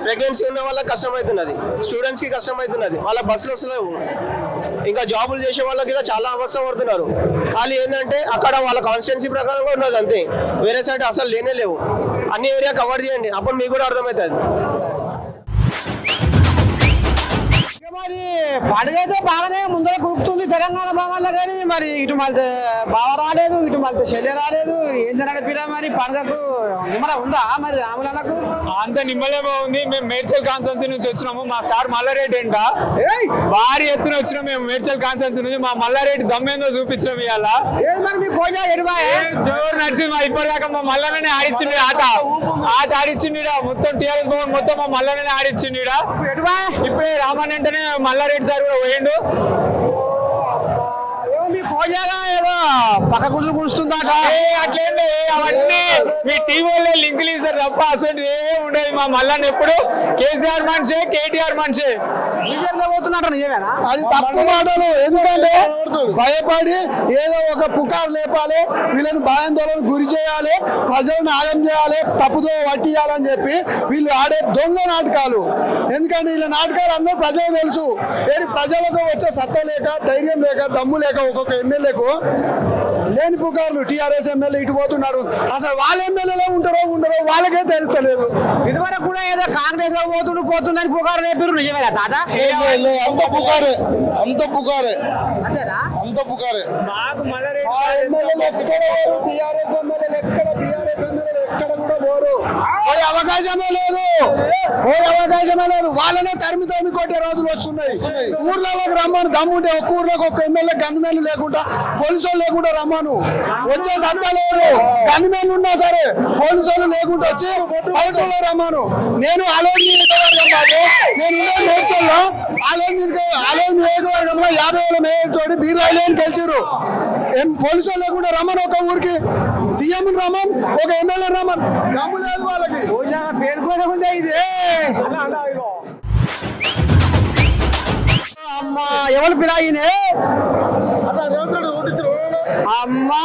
ప్రెగ్నెన్సీ ఉన్న వాళ్ళకి కష్టం అవుతున్నది, స్టూడెంట్స్కి కష్టం అవుతున్నది. వాళ్ళ బస్సులు వస్తలేవు. ఇంకా జాబులు చేసే వాళ్ళకి ఇలా చాలా అవస్థ పడుతున్నారు. ఖాళీ ఏంటంటే అక్కడ వాళ్ళ కాన్స్టిట్యున్సీ ప్రకారంగా ఉన్నది అంతే, వేరే సైడ్ అసలు లేనే లేవు. అన్ని ఏరియా కవర్ చేయండి, అప్పుడు మీకు కూడా అర్థమవుతుంది. మరి పండుగ అయితే బాగానే ముందర కురుకుతుంది తెలంగాణ భవన్లో, కానీ మరి ఇటు మళ్ళీ బావ రాలేదు, ఇటు మళ్ళీ చెల్లె రాలేదు. ఏం నడిపిరా మరి పండుగకు నిమ్మల ఉందా మరి రాములకు? అంత నిమ్మలే బాగుంది. మేము మేడ్చల్ కాన్స్టిట్యున్సీ నుంచి వచ్చినాము. మా సార్ మల్లారెడ్డి అంట భారీ ఎత్తున వచ్చినాం మేము మేడ్చల్ కాన్స్టిట్యున్సీ నుంచి. మా మల్లారెడ్డి దమ్మేందో చూపించినాం ఇవాళ. జోరు నడిచింది ఇప్పటిదాకా. మా మల్లనే ఆడిచ్చింది ఆట ఆడిచ్చింది. మొత్తం టీఆర్ఎస్ భవన్ మొత్తం మా మల్లనే ఆడిచ్చింది. ఇప్పుడే రామన్ అంటేనే మల్లారెడ్డి సార్ కూడా పోయిండు. ఏదో పక్క గుడ్లు కూర్చుందట. అట్లేండి అవన్నీ మీ టీవీలో లింకులు ఇస్తారు తప్ప అసలు ఏం ఉండదు. మా మల్లన్న ఎప్పుడు కేసీఆర్ మనిషి, కేటీఆర్ మనిషి. బీజేపీలో పోతున్నట్టు నిజమేనా? అది తప్పు మాటలు. ఎందుకంటే భయపడి ఏదో ఒక పుకారు లేపాలి, వీళ్ళని భయాందోళనకు గురి చేయాలి, ప్రజలను ఆగం చేయాలి, తప్పుదో పట్టియాలని చెప్పి వీళ్ళు ఆడే దొంగ నాటకాలు. ఎందుకంటే వీళ్ళ నాటకాలు అందరూ ప్రజలకు తెలుసు. ఏది ప్రజలకు వచ్చే సత్తా లేక, ధైర్యం లేక, దమ్ము లేక ఒక్కొక్క ఎమ్మెల్యేకు లేని పుకార్లు. టీఆర్ఎస్ ఎమ్మెల్యే ఇటు పోతున్నాడు, అసలు వాళ్ళ ఎమ్మెల్యేలో ఉంటారో ఉండరో వాళ్ళకే తెలుస్తలేదు. ఇదివరకు కూడా ఏదో కాంగ్రెస్ లో పోతుందని పుకారు రేపారు, నిజమేనా తాత? అంత పుకారే, అంత పుకారే, అంతేనా? అంత పుకారే. మల్లారెడ్డి టీఆర్ఎస్ ఎమ్మెల్యేలు ఎక్కడ కూడా పోరు. పోయే అవకాశమే లేదు, పోయే అవకాశమే లేదు. వాళ్ళనే తరిమి కొట్టే రోజులు వస్తున్నాయి. ఊర్లలోకి రమ్మను, దమ్ముంటే ఒక్క ఊర్లోకి ఒక్క ఎమ్మెల్యే గన్మెన్లు లేకుండా, పోలీసులు లేకుండా రమ్మను. వచ్చే సత్తా లేదు. గన్మెన్లు ఉన్నా సరే పోలీసులు లేకుండా వచ్చి పల్లెటూరులో రమ్మను. నేను ఆలోచన నేర్చల్లో ఆలోచన నియోజకవర్గంలో 50,000 మేయర్ తోటి బీర్లాయిలేని గెలిచారు. పోలీసులు లేకుండా రమ్మను. ఒక ఊరికి సీఎం రమ్మన్, ఒక ఎమ్మెల్యే రమ్మన్. దమ్ము లేదు వాళ్ళకి. పేరు కోసం ఉంది ఇది. అమ్మా ఎవరు పిలాయినే అమ్మా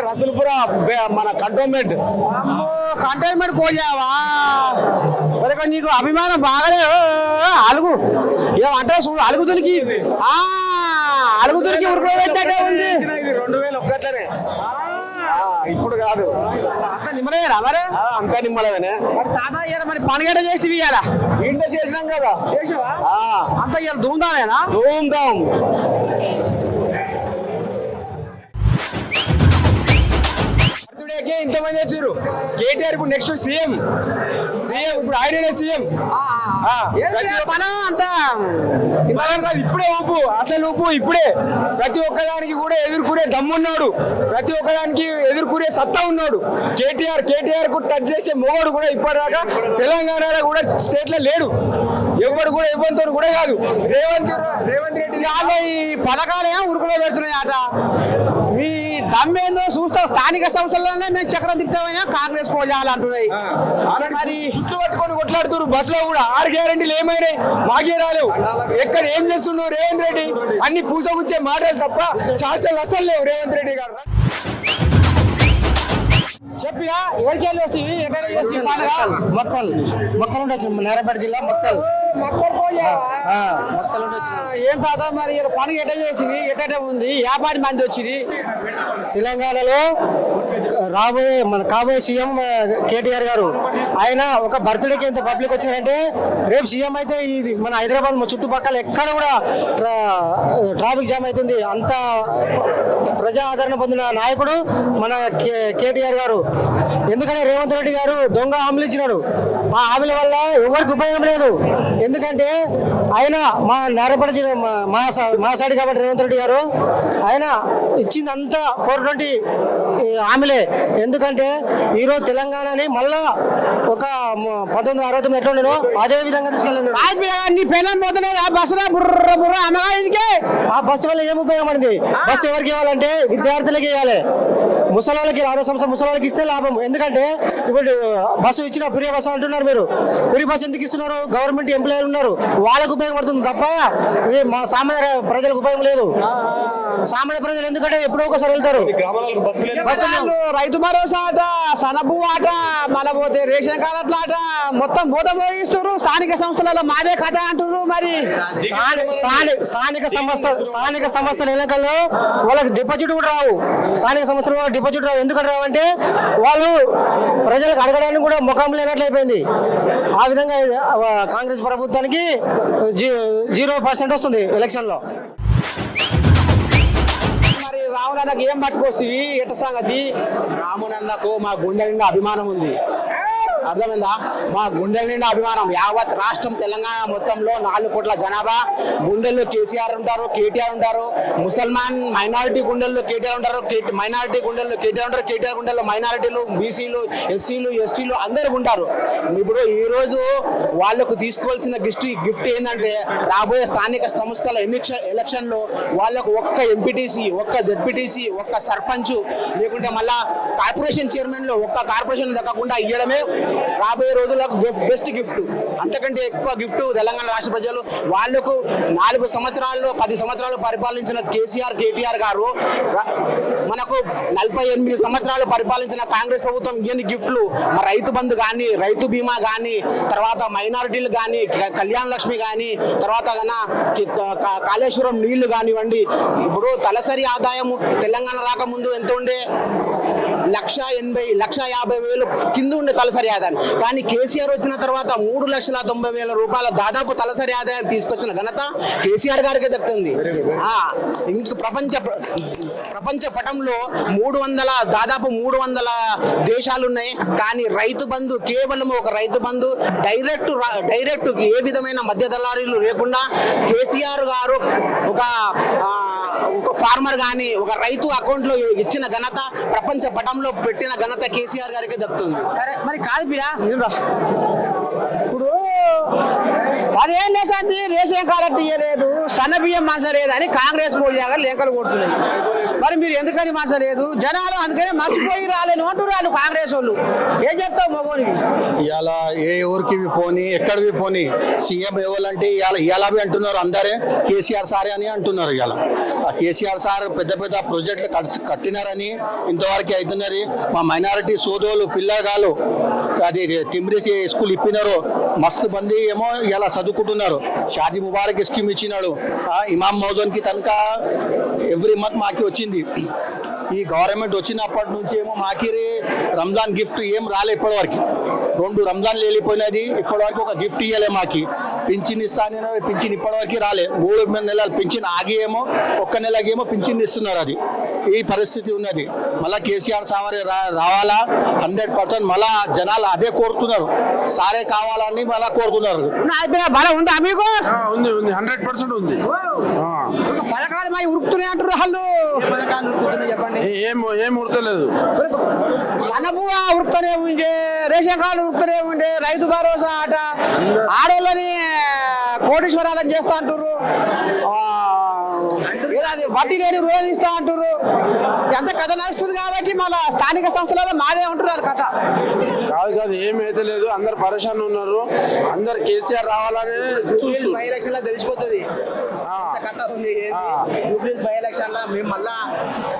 రసల్పుర మన కంటోన్మెంట్ కంటైన్మెంట్ కోజావా? మరి నీకు అభిమానం బాగానే అలుగు ఏమంటే చూడు, అలుగుతునికి అలుగుతునికి ఉరుకులోనే ఉంది. 2001లోనే, ఇప్పుడు కాదు. అంత నిమ్మలేరా మరి? అంతా నిమ్మలమేనే. మరి తాత ఇయ్యాల మరి పనిగడ్డ చేసి ఇయ్యాలా? ఇంట్లో చేసినాం కదా. అంత ఇయ్యాల ధూమ్ధామేనా? ధూమ్ధాం. ఇంతమంది వచ్చారు. కేటీఆర్ ఇప్పుడు నెక్స్ట్ సీఎం ఇప్పుడు ఆయననే సీఎం. ఇప్పుడే ఊపు, అసలు ఊపు ఇప్పుడే. ప్రతి ఒక్కదానికి కూడా ఎదుర్కొనే దమ్మున్నాడు, ప్రతి ఒక్కదానికి ఎదుర్కొనే సత్తా ఉన్నాడు కేటీఆర్ కు టచ్ చేసే మొగోడు కూడా ఇప్పటిదాకా తెలంగాణలో కూడా స్టేట్ లో లేడు. ఎవరు కూడా ఇవ్వంతో కూడా కాదు. రేవంత్ రెడ్డి ఈ పథకాలే ఉరుకులో పెడుతున్నాయి ఆట. మీ దమ్మేందో చూస్తాం. స్థానిక సంస్థల్లోనే మేము చక్రం తిప్పామైనా కాంగ్రెస్ కోజాలంటున్నాయి. మరి చుట్టూ పట్టుకొని కొట్లాడుతున్నారు. బస్సులో కూడా 6 గ్యారెంటీలు ఏమైనాయి? మాకే రాలేవు. ఎక్కడ ఏం చేస్తున్నావు రేవంత్ రెడ్డి? అన్ని పూసగుచ్చే మాటలు తప్ప శాస్త్రాలు అసలు లేవు రేవంత్ రెడ్డి గారు. చెప్పినా ఎవరికెళ్ళి వస్తుంది? ఎక్కడ చేస్తుంది? మొత్తం ఉండొచ్చు. నేరపేట జిల్లా మొత్తం ఏం తాత మరి పని ఎట్ట చేసింది? ఎట్ట ఉంది? 50 మంది వచ్చింది. తెలంగాణలో కాబోయే సీఎం కేటీఆర్ గారు, ఆయన ఒక బర్త్డేకి ఎంత పబ్లిక్ వచ్చినారంటే, రేపు సీఎం అయితే ఇది మన హైదరాబాద్ చుట్టుపక్కల ఎక్కడ కూడా ట్రాఫిక్ జామ్ అవుతుంది. అంత ప్రజా ఆదరణ పొందిన నాయకుడు మన కేటీఆర్ గారు. ఎందుకంటే రేవంత్ రెడ్డి గారు దొంగ హామీలు ఇచ్చినాడు. ఆ హామీల వల్ల ఎవరికి ఉపయోగం లేదు. ఎందుకంటే ఆయన మా నేరపడ జిల్లా మా సైడ్ కాబట్టి రేవంత్ రెడ్డి గారు ఆయన ఇచ్చింది అంతా 420 హామీలే. ఎందుకంటే ఈరోజు తెలంగాణని మళ్ళా ఒక 1969 ఎట్లా ఉండేనో అదే విధంగా తీసుకెళ్ళాను. బస్సులో బుర్ర బుర్ర అమ్మగారికి ఆ బస్సు వల్ల ఏం ఉపయోగపడింది? బస్సు ఎవరికి ఇవ్వాలంటే విద్యార్థులకి ఇవ్వాలి, ముసలాళ్ళకి 60 సంవత్సరాల ముసలాళ్ళకి ఇస్తే లాభం. ఎందుకంటే ఇప్పుడు బస్సు ఇచ్చిన ఫ్రీ బస్సు అంటున్నారు. మీరు ఫ్రీ బస్సు ఎందుకు ఇస్తున్నారు? గవర్నమెంట్ ఎంప్లాయీలు ఉన్నారు, వాళ్ళకు ఉపయోగపడుతుంది తప్ప మా సామాన్య ప్రజలకు ఉపయోగం లేదు. సామాన్య ప్రజలు ఎందుకంటే ఎప్పుడో ఒకసారి వెళ్తారు. రైతు భరోసా ఆట, సనపు ఆట, మళ్ళీ పోతే రేషన్ కార్డు ఆట, మొత్తం భూత మోగిస్తారు. స్థానిక సంస్థలలో మాదే కథ అంటున్నారు. మరి స్థానిక సంస్థల ఎన్నికల్లో వాళ్ళకి డిపాజిట్ కూడా రావు. స్థానిక సంస్థల వాళ్ళకి డిపాజిట్ రావు. ఎందుకంటే రావంటే వాళ్ళు ప్రజలకు అడగడానికి కూడా ముఖం లేనట్లు అయిపోయింది. ఆ విధంగా కాంగ్రెస్ ప్రభుత్వానికి 0% వస్తుంది ఎలక్షన్ లో. మరి రాములన్నకు ఏం పట్టుకొస్తుంది? ఎట్ట సంగతి? రామునన్నకు మా గుండె నిండా అభిమానం ఉంది. అర్థమైందా? మా గుండెల నిండా అభిమానం. యావత్ రాష్ట్రం తెలంగాణ మొత్తంలో 4 కోట్ల జనాభా గుండెల్లో కేసీఆర్ ఉంటారు, కేటీఆర్ ఉంటారు. ముసల్మాన్ మైనారిటీ గుండెల్లో కేటీఆర్ ఉంటారు, మైనారిటీ గుండెల్లో కేటీఆర్ ఉంటారు, కేటీఆర్ గుండెల్లో మైనారిటీలు, బీసీలు, ఎస్సీలు, ఎస్టీలు అందరూ ఉంటారు. ఇప్పుడు ఈరోజు వాళ్ళకు తీసుకోవాల్సిన గిఫ్ట్ ఏంటంటే రాబోయే స్థానిక సంస్థల ఎలక్షన్లో వాళ్ళకు ఒక్క ఎంపీటీసీ, ఒక్క జెడ్పీటీసీ, ఒక్క సర్పంచ్, లేకుంటే మళ్ళా కార్పొరేషన్ చైర్మన్లో ఒక్క కార్పొరేషన్ దక్కకుండా ఇవ్వడమే రాబోయే రోజులకు బెస్ట్ గిఫ్ట్, అంతకంటే ఎక్కువ గిఫ్ట్ తెలంగాణ రాష్ట్ర ప్రజలు. వాళ్లకు 4 సంవత్సరాల్లో 10 సంవత్సరాలు పరిపాలించిన కేటీఆర్ గారు మనకు 48 సంవత్సరాలు పరిపాలించిన కాంగ్రెస్ ప్రభుత్వం ఇన్ని గిఫ్ట్లు, రైతు బంధు కానీ, రైతు బీమా కానీ, తర్వాత మైనారిటీలు కానీ, కళ్యాణ లక్ష్మి కానీ, తర్వాత కాళేశ్వరం నీళ్లు కానివ్వండి. ఇప్పుడు తలసరి ఆదాయం తెలంగాణ రాకముందు ఎంత ఉండే? 1,80,000 1,50,000 కింద ఉండే తలసరి ఆదాయం. కానీ కేసీఆర్ వచ్చిన తర్వాత 3,90,000 రూపాయల దాదాపు తలసరి ఆదాయం తీసుకొచ్చిన ఘనత కేసీఆర్ గారికి దక్కుతుంది. ఇందుకు ప్రపంచ పటంలో దాదాపు 300 దేశాలు ఉన్నాయి. కానీ రైతు బంధు కేవలం ఒక రైతు బంధు డైరెక్ట్ ఏ విధమైన మధ్య దళారీలు లేకుండా కేసీఆర్ గారు ఒక ఫార్మర్ కానీ ఒక రైతు అకౌంట్లో ఇచ్చిన ఘనత, ప్రపంచ పటంలో పెట్టిన ఘనత కేసీఆర్ గారికి దక్కుతుంది. సరే మరి కాదు పిడా, ఇప్పుడు 10 ఏళ్ళ సంది రేషన్ కార్డు ఇయ్యలేదు, సన్న బియ్యం మంచలేదు అని కాంగ్రెస్ కోళ్ళగా లేఖలు కొడుతున్నాయి. మరి మీరు ఎందుకని మంచలేదు? జనాలు అందుకని మర్చిపోయి రాలేను అంటున్నారు కాంగ్రెస్ వాళ్ళు. ఏం చెప్తావు మగోనికి? ఇవాళ ఏ ఊరికి పోని, ఎక్కడికి పోని సీఎం ఇవ్వాలంటే ఇవాళ అంటున్నారు అందరే కేసీఆర్ సారే అని అంటున్నారు. ఇవాళ ఆ కేసీఆర్ సార్ పెద్ద పెద్ద ప్రాజెక్టులు కట్టినారని ఇంతవరకు అవుతున్నది. మా మైనారిటీ సోదరులు పిల్లగాలు అది తిమ్మిరి స్కూల్ ఇప్పినారు, మస్తు మంది ఏమో ఇలా చదువుకుంటున్నారు. షాదీ ముబారక్ స్కీమ్ ఇచ్చినాడు. ఇమాం మౌజన్కి తనఖా ఎవ్రీ మంత్ మాకి వచ్చింది. ఈ గవర్నమెంట్ వచ్చినప్పటి నుంచి ఏమో మాకి రంజాన్ గిఫ్ట్ ఏం రాలే ఇప్పటివరకు. 2 రంజాన్లు వెళ్ళిపోయినది, ఇప్పటివరకు ఒక గిఫ్ట్ ఇవ్వలే మాకి. పింఛన్ ఇస్తాను, పింఛన్ ఇప్పటివరకు రాలే. 3 నెలలు పింఛన్ ఆగి ఏమో 1 నెలకేమో పింఛన్ ఇస్తున్నారు. అది ఈ పరిస్థితి ఉన్నది. మళ్ళీ కేసీఆర్ సారే రావాలా 100%. మళ్ళా జనాలు అదే కోరుతున్నారు, సారే కావాలని మళ్ళా కోరుతున్నారు. బలం ఉందా మీకు? ఉంది 100% ఉంది. పథకాలు మా ఉరుకుతున్నాయి అంటారు వాళ్ళు. పథకాలు ఉరుకుతున్నాయి చెప్పండి. ఏం ఉడతలేదు. సన్నబువ ఉరుకుతూనే ఉండే, రేషన్ కార్డు ఉరుకుతూనే ఉండే, రైతు భరోసా ఆట, ఆడోళ్ళని కోటీశ్వరాలను చేస్తా అంటారు, వడ్డీ లేని రుణం ఇస్తా అంటారు. ఎంత కథ నడుస్తుంది కాబట్టి మళ్ళీ స్థానిక సంస్థలలో మాదే ఉంటున్నారు కథ. కాదు ఏమైతే లేదు, అందరు పరేషాన్ ఉన్నారు. అందరు కేసీఆర్ రావాలని చూస్తారు. బై ఎలక్షన్ లో తెలిసిపోతుంది కథ ఉంది. బై ఎలక్షన్ లో మేము మళ్ళా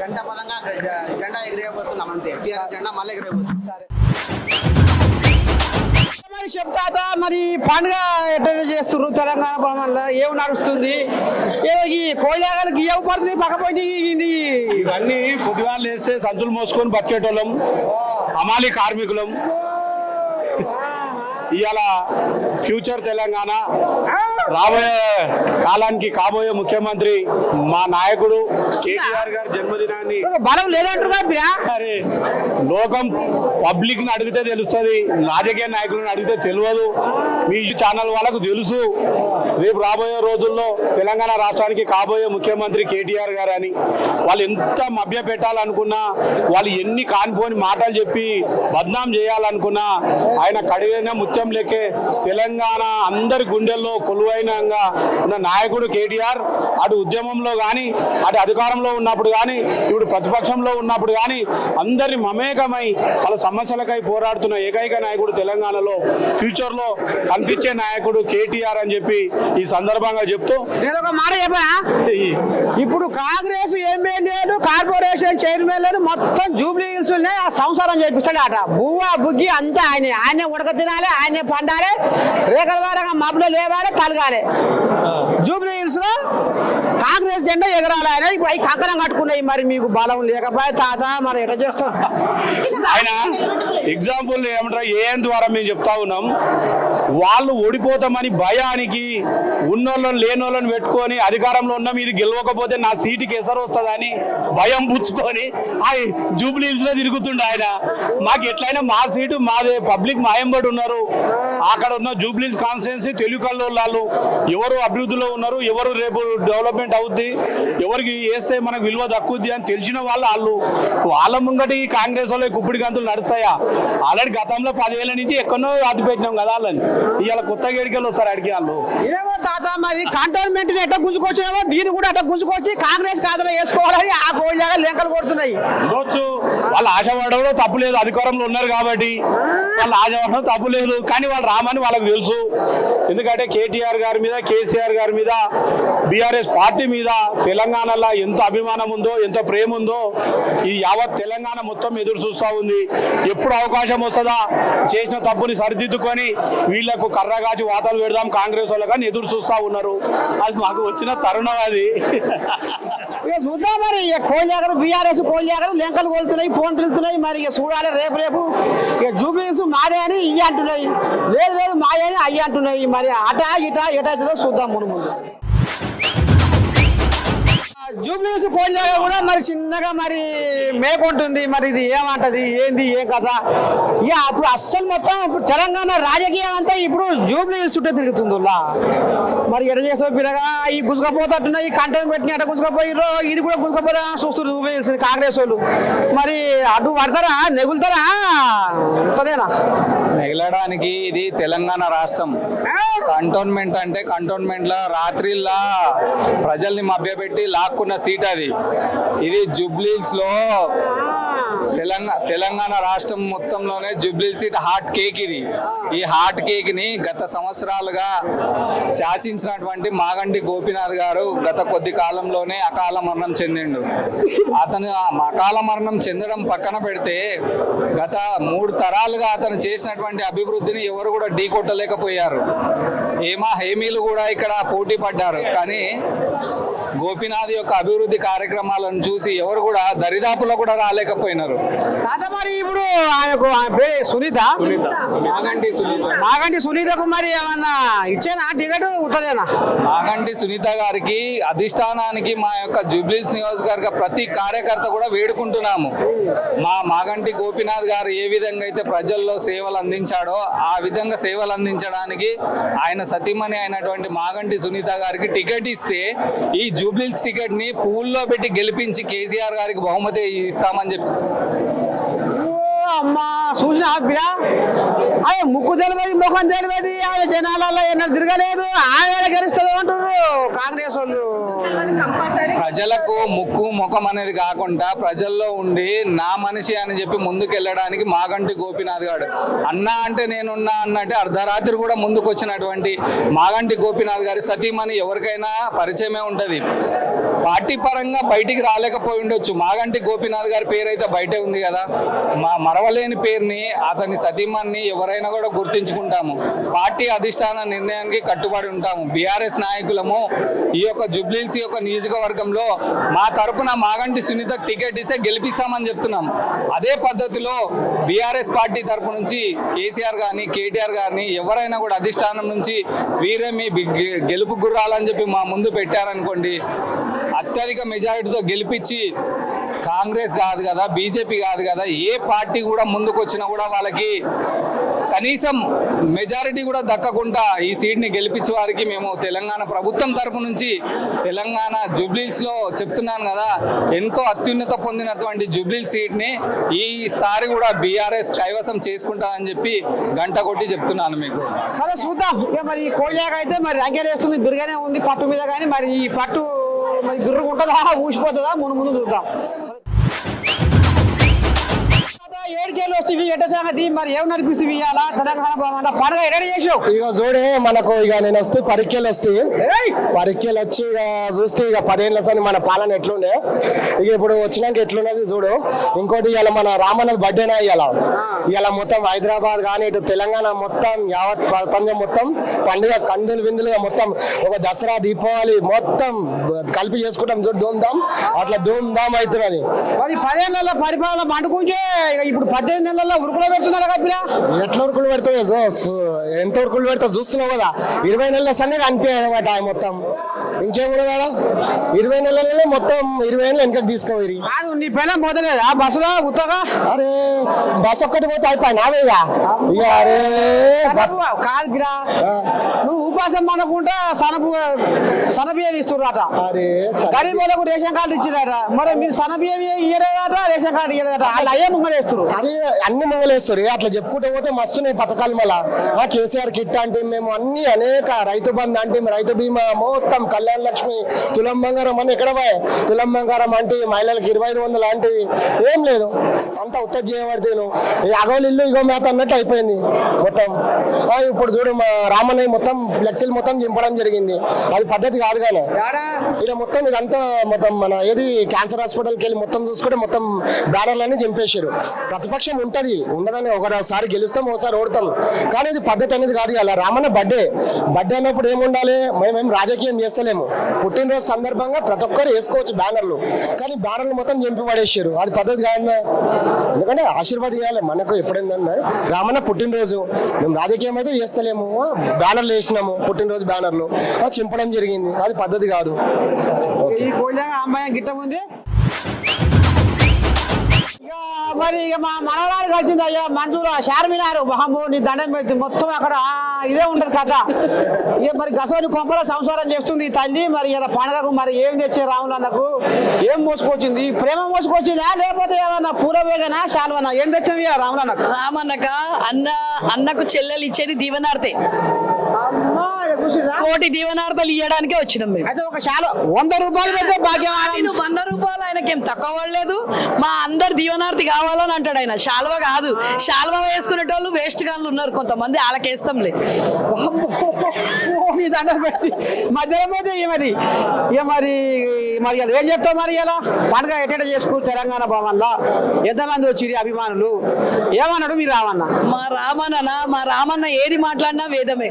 గంట పదంగా జెండా ఎగిరేయబోతున్నాం అంతే. టీఆర్ఎస్ జెండా మళ్ళీ ఎగిరేయబోతున్నాం. మరి చెప్తా మరి పండుగ ఎట్లా చేస్తున్నారు తెలంగాణ భవన్లో? ఏం నడుస్తుంది? ఏదో ఈ కోళ్ళకి ఏం పడుతున్నాయి పక్కపోయి ఇవన్నీ పొద్దుగాలు వేస్తే సంచులు మోసుకొని బతికేటోళ్ళం, అమాలి కార్మికులం. ఇవాళ ఫ్యూచర్ తెలంగాణ రాబోయే కాలానికి కాబోయే ముఖ్యమంత్రి మా నాయకుడు కేటీఆర్ గారి జన్మదినాన్ని బలం లేదంటారు. లోకం పబ్లిక్ ని అడిగితే తెలుస్తుంది, రాజకీయ నాయకులను అడిగితే తెలియదు. మీ ఛానల్ వాళ్ళకు తెలుసు. రేపు రాబోయే రోజుల్లో తెలంగాణ రాష్ట్రానికి కాబోయే ముఖ్యమంత్రి కేటీఆర్ గారు అని వాళ్ళు ఎంత మభ్య పెట్టాలనుకున్నా, వాళ్ళు ఎన్ని కానిపోని మాటలు చెప్పి బద్నాం చేయాలనుకున్నా, ఆయన కడిగిన ముత్యం లెక్కే తెలంగాణ అందరి గుండెల్లో కొలువైనంగా ఉన్న నాయకుడు కేటీఆర్. అటు ఉద్యమంలో కానీ, అటు అధికారంలో ఉన్నప్పుడు కానీ, ఇప్పుడు ప్రతిపక్షంలో ఉన్నప్పుడు కానీ అందరిని మమేకమై వాళ్ళ సమస్యలకై పోరాడుతున్న ఏకైక నాయకుడు తెలంగాణలో ఫ్యూచర్ లో కనిపించే నాయకుడు కేటీఆర్ అని చెప్పి ఈ సందర్భంగా చెప్తూ నేను ఒక మాట చెప్పనా, ఇప్పుడు కాంగ్రెస్ ఎమ్మెల్యేలు కార్పొరేషన్ చైర్మన్లు మొత్తం జూబ్లీ హిల్స్ ఆ సంసారం చేపిస్తాడు అట. బువ్వ బుగ్గి అంతా ఆయనే ఉడక తినాలి, ఆయనే పండాలి, రేఖల వారంగా మబ్బులో లేవాలి, తలగాలి. జూబ్లీ హిల్స్ లో కాంగ్రెస్ జెండా ఎగరాలి. ఆయన ఇప్పుడు అవి కంకణం కట్టుకున్నాయి. మరి మీకు బలం లేకపోయి తాత మరి ఎట్లా చేస్తాం? ఆయన ఎగ్జాంపుల్ ఏమంటారు ఏం ద్వారా మేము చెప్తా ఉన్నాం, వాళ్ళు ఓడిపోతామని భయానికి ఉన్నోళ్ళని లేనోళ్ళని పెట్టుకొని అధికారంలో ఉన్నాం, ఇది గెలవకపోతే నా సీటుకి ఎసరు వస్తుందని భయం పుచ్చుకొని జూబ్లీ హిల్స్ లో తిరుగుతుండే ఆయన. మాకు ఎట్లయినా మా సీటు మాదే, పబ్లిక్ మాయంబడి ఉన్నారు. అక్కడ ఉన్న జూబ్లీ హిల్స్ కాన్స్టిట్యున్సీ తెలుగు వాళ్ళు ఎవరు అభివృద్ధిలో ఉన్నారు, ఎవరు రేపు డెవలప్మెంట్ అవుద్ది, ఎవరికి వేస్తే మనకు విలువ దక్కుద్ది అని తెలిసిన వాళ్ళు వాళ్ళ ముంగటి కాంగ్రెస్ వాళ్ళు కుప్పిడి గంతులు నడుస్తాయా? ఆల్రెడీ గతంలో 10 ఏళ్ల నుంచి ఎక్కడో అతి పెట్టినాం కదా వాళ్ళని. ఇవాళ కొత్త గేడికలు వస్తారు అడిగి వాళ్ళు. ఏమో తాత మరి కంటోన్మెంట్ ఎట్లా గుంజుకొచ్చామో దీన్ని కూడా అట్లా గుంజుకొచ్చి కాంగ్రెస్ ఖాతాలో వేసుకోవాలని ఆ కోళ్ళగా లెక్కలు కొడుతున్నాయి. ఉండొచ్చు, వాళ్ళ వాళ్ళు ఆశపడడం తప్పు లేదు, అధికారంలో ఉన్నారు కాబట్టి వాళ్ళు ఆశపడడం తప్పు లేదు. కానీ వాళ్ళు రామని వాళ్ళకి తెలుసు. ఎందుకంటే కేటీఆర్ గారి మీద, కేసీఆర్ గారి మీద, బీఆర్ఎస్ పార్టీ మీద తెలంగాణలో ఎంత అభిమానం ఉందో, ఎంత ప్రేమ ఉందో ఈ యావత్ తెలంగాణ మొత్తం ఎదురు చూస్తూ ఉంది. ఎప్పుడు అవకాశం వస్తుందా చేసిన తప్పుని సరిదిద్దుకొని వీళ్లకు కర్రగాచి వాతాలు పెడదాం కాంగ్రెస్ వాళ్ళు కానీ ఎదురు చూస్తూ ఉన్నారు. అది మాకు వచ్చిన తరుణం అది. ఇక చూద్దాం మరి. ఇక కోల్యాగరు బీఆర్ఎస్ కోల్యాగరు లెంకలు కోలుతున్నాయి, ఫోన్ పిలుతున్నాయి. మరి ఇక చూడాలి రేపు ఇక జూబ్లీస్ మాదే అని ఇయ్య అంటున్నాయి, లేదు మాదే అని అయ్యి అంటున్నాయి. మరి అటా ఇటా ఎటవుతుందో చూద్దాం ముందు. జూబ్లీస్ కోల్యాగర్ కూడా మరి చిన్నగా మరి మేకుంటుంది. మరి ఇది ఏమంటది, ఏంది ఏం కదా. ఇక అప్పుడు అస్సలు మొత్తం ఇప్పుడు తెలంగాణ రాజకీయం అంతా ఇప్పుడు జూబ్లీస్ చుట్టే తిరుగుతుంది. మరి ఎడ చేసే పిల్లగా ఈ గుంజుకపోతున్నా, ఈ కంటెంట్ పెట్టిన అటు గుంజుకపోయిర్రో, ఇది కూడా గుంజుకపోతా చూస్తారు జూబ్లీస్ కాంగ్రెస్ వాళ్ళు. మరి అటు పడతారా, నెగులుతారా, ఉంటదేనా? నెగలడానికి ఇది తెలంగాణ రాష్ట్రం. కంటోన్మెంట్ అంటే కంటోన్మెంట్ లో రాత్రిలా ప్రజల్ని మభ్యపెట్టి లాక్కున్న సీట్ అది. ఇది జూబ్లీస్ లో తెలంగాణ రాష్ట్రం మొత్తంలోనే జూబ్లీ సీట్ హాట్ కేక్ ఇది. ఈ హాట్ కేక్ ని గత సంవత్సరాలుగా శాసించినటువంటి మాగంటి గోపీనాథ్ గారు గత కొద్ది కాలంలోనే అకాల మరణం చెందిండు. అతను అకాల మరణం చెందడం పక్కన పెడితే గత 3 తరాలుగా అతను చేసినటువంటి అభివృద్ధిని ఎవరు కూడా ఢీకొట్టలేకపోయారు. హేమీలు కూడా ఇక్కడ పోటీ పడ్డారు, కానీ గోపీనాథ్ యొక్క అభివృద్ధి కార్యక్రమాలను చూసి ఎవరు కూడా దరిదాపులో కూడా రాలేకపోయినారు. మరి ఇప్పుడు సునీత మాగంటి సునీతకు మరి ఏమన్నా ఇచ్చేనా టికెట్ ఉత్తదేనా? మాగంటి సునీత గారికి అధిష్టానానికి మా యొక్క జూబ్లీస్ నియోజకవర్గ ప్రతి కార్యకర్త కూడా వేడుకుంటున్నాము. మాగంటి గోపీనాథ్ గారు ఏ విధంగా అయితే ప్రజల్లో సేవలు అందించాడో ఆ విధంగా సేవలు అందించడానికి ఆయన సతీమణి అయినటువంటి మాగంటి సునీత గారికి టికెట్ ఇస్తే ఈ జూబ్లీస్ టికెట్ ని పూల్లో పెట్టి గెలిపించి కేసీఆర్ గారికి బహుమతి ఇస్తామని చెప్తారు. అమ్మా చూసిన బిడా అదే ముక్కు తెలియదు, ముఖం తెలియదు, ఆమె జనాలలో ఎన్నో తిరగలేదు, ఆమె గెలుస్తుంది అంటారు కాంగ్రెస్ వాళ్ళు. ప్రజలకు ముక్కు ముఖం అనేది కాకుండా ప్రజల్లో ఉండి నా మనిషి అని చెప్పి ముందుకెళ్ళడానికి మాగంటి గోపీనాథ్ గారు అన్నా అంటే నేనున్నా అన్నట్టు అర్ధరాత్రి కూడా ముందుకు వచ్చినటువంటి మాగంటి గోపీనాథ్ గారి సతీమణి ఎవరికైనా పరిచయమే ఉంటది. పార్టీ పరంగా బయటికి రాలేకపోయి ఉండొచ్చు, మాగంటి గోపీనాథ్ గారి పేరు అయితే బయటే ఉంది కదా. మరవలేని పేరుని అతని సతీమణిని ఎవరైనా కూడా గుర్తించుకుంటాము. పార్టీ అధిష్టాన నిర్ణయానికి కట్టుబడి ఉంటాము. బీఆర్ఎస్ నాయకులము ఈ యొక్క జూబ్లీస్ యొక్క నియోజకవర్గంలో మా తరపున మాగంటి సునీత టికెట్ ఇస్తే గెలిపిస్తామని చెప్తున్నాం. అదే పద్ధతిలో బీఆర్ఎస్ పార్టీ తరపు నుంచి కేసీఆర్ గారిని, కేటీఆర్ గారిని ఎవరైనా కూడా అధిష్టానం నుంచి వీరే మీ గెలుపు గుర్రాలని చెప్పి మా ముందు పెట్టారనుకోండి, అత్యధిక మెజారిటీతో గెలిపించి కాంగ్రెస్ కాదు కదా, బీజేపీ కాదు కదా, ఏ పార్టీ కూడా ముందుకు వచ్చినా కూడా వాళ్ళకి కనీసం మెజారిటీ కూడా దక్కకుండా ఈ సీట్ని గెలిపించే వారికి మేము తెలంగాణ ప్రభుత్వం తరపు నుంచి తెలంగాణ జూబ్లీస్ లో చెప్తున్నాను కదా, ఎంతో అత్యున్నత పొందినటువంటి జూబ్లీస్ సీట్ని ఈసారి కూడా బీఆర్ఎస్ కైవసం చేసుకుంటామని చెప్పి గంట కొట్టి చెప్తున్నాను మీకు. సరే చూద్దాం. ఇక మరి కోళ్ళాక అయితే మరి రంగేలు వేస్తుంది, బిరుగానే ఉంది పట్టు మీద, కానీ మరి ఈ పట్టు మరి బిర్రుగా ఉంటుందా, ఊసిపోతుందా, ముందు చూద్దాం. 7 కేలు వస్తుంది ఎట సంగతి, మరి ఏం నడిపిస్తుంది ఇవాళ తెలంగాణ పండుగ ఎడ చేసావు? ఇక చూడే మనకు ఇక నేను వస్తే పరీక్షలు వస్తాయి, పరీక్షలు వచ్చి ఇక చూస్తే ఇక 10 ఏళ్ళ సార్ మన పాలన ఎట్లుండే, ఇక ఇప్పుడు వచ్చినాక ఎట్లున్నది చూడు. ఇంకోటి ఇవాళ మన రామన్నది బర్త్డేనా ఇవాళ మొత్తం హైదరాబాద్ కానీ ఇటు తెలంగాణ మొత్తం యావత్ ప్రపంచం మొత్తం పండుగ కందులు విందులుగా మొత్తం ఒక దసరా దీపావళి మొత్తం కలిపి చేసుకుంటాం చూడు, ధూమ్ధామ్ అట్లా ధూమ్ధామ్ అవుతున్నది. మరి 10 ఏళ్ళ పరిపాలన పండుకుంటే ఇప్పుడు 18 నెలల్లో ఉరుకులో పెడుతున్నాడు కదా. ఎట్లా ఉరుకులు పెడుతుంది, ఎంత ఉరుకులు పెడతా చూస్తున్నావు కదా. 20 నెలల సన్నగా అనిపించదన్నమాట మొత్తం. ఇంకేమున్నా 20 నెలలనే మొత్తం 20 ఏళ్ళు వెనకకి తీసుకోవాలి. నీ పైన పోతలేదా బస్సులో ఉత్తగా? అరే బస్ ఒక్కటి పోతే అయిపోయి నావేగా ఇక. అరే బస్ కాదు బిరా, నువ్వు ఉపాసం అనుకుంటా సనబియ్యం ఇస్తున్నారట. అరే గరీబ్ వాళ్ళకు రేషన్ కార్డు ఇచ్చిందట, మరి మీరు సనబియ్యం ఇయ్యలేదట, రేషన్ కార్డు ఇయ్యలేదట, వాళ్ళు అయ్యే ముంగలేస్తారు. అరే అన్ని ముంగలేస్తారు. అట్లా చెప్పుకుంటూ పోతే మస్తున్నాయి పథకాలు. మళ్ళా కేసీఆర్ కిట్ అంటే మేము అన్ని అనేక రైతు బంధు అంటే రైతు బీమా మొత్తం కళ్యాణ లక్ష్మి తులం బంగారం అని ఎక్కడ పోయా తులం బంగారం అంటే మహిళలకు 2500 లాంటివి ఏం లేదు. అంతా ఉత్తది చేయబడితేను ఈ అగోలు ఇల్లు ఇగో మేత అన్నట్టు అయిపోయింది మొత్తం. ఇప్పుడు చూడు మా రామన్నయ్య మొత్తం ఫ్లెక్సీలు మొత్తం చింపడం జరిగింది. అది పద్ధతి కాదు కానీ ఇక్కడ మొత్తం ఇదంతా మొత్తం మన ఏది క్యాన్సర్ హాస్పిటల్కి వెళ్ళి మొత్తం చూసుకుంటే మొత్తం బ్యానర్లన్నీ చింపేశారు. ప్రతిపక్షం ఉంటది ఉండదని ఒకసారి గెలుస్తాం ఒకసారి ఓడతాం కానీ ఇది పద్ధతి అనేది కాదు. అలా రామన్న బర్త్డే అన్నప్పుడు ఏముండాలి, మేమేం రాజకీయం చేస్తలేము. పుట్టినరోజు సందర్భంగా ప్రతి ఒక్కరు వేసుకోవచ్చు బ్యానర్లు, కానీ బ్యానర్లు మొత్తం చింపి పడేసారు. అది పద్ధతి కాదన్నా. ఎందుకంటే ఆశీర్వాదం ఇవ్వాలి మనకు ఎప్పుడైందన్నా రామన్న పుట్టినరోజు మేము రాజకీయం అయితే చేస్తలేము, బ్యానర్లు వేసినాము పుట్టినరోజు బ్యానర్లు చింపడం జరిగింది. అది పద్ధతి కాదు. ఈ కోళ్ళగా అమ్మాయి గిట్ట ఉంది. మరి ఇక మా మనవరాలు కలిసింది అయ్యా మంజూరు షార్మినారు మహమ్మూ నీ దండం పెడితే మొత్తం అక్కడ ఇదే ఉంటది కథ. ఇక మరి గసోని కొంపలో సంసారం చేస్తుంది ఈ తల్లి. మరి ఇలా పండగకు మరి ఏం తెచ్చే రాములు అన్నకు ఏం మోసుకొచ్చింది? ప్రేమ మోసుకొచ్చిందా లేకపోతే ఏమన్నా పూరవేగనా శాల్వనా ఏం తెచ్చింది రాములు అన్నకు? రామన్నక అన్నకు చెల్లెలు ఇచ్చేది దీవెనార్తే. కోటి దీవెనార్థాలు ఇవ్వడానికే వచ్చినాం మేము. అయితే ఒక శాల 100 రూపాయలు పెడితే భాగ్యం. 100 రూపాయలు ఆయనకేం తక్కువ పడలేదు. మా అందరు దీవెనార్థి కావాలని అంటాడు ఆయన. శాల్వ కాదు, శాల్వ వేసుకునేటోళ్ళు వేస్ట్ గాన్లు ఉన్నారు కొంతమంది, వాళ్ళకేస్తాంలే. మధ్యలో పోతే మరి ఇక మరి మరి ఏం చెప్తావు? మరి ఇలా పండుగ ఎట్ట చేసుకు తెలంగాణ భవన్లో ఎంతమంది వచ్చిరి అభిమానులు? ఏమన్నాడు మీరు రామన్న? మా రామన్న ఏది మాట్లాడినా వేదమే,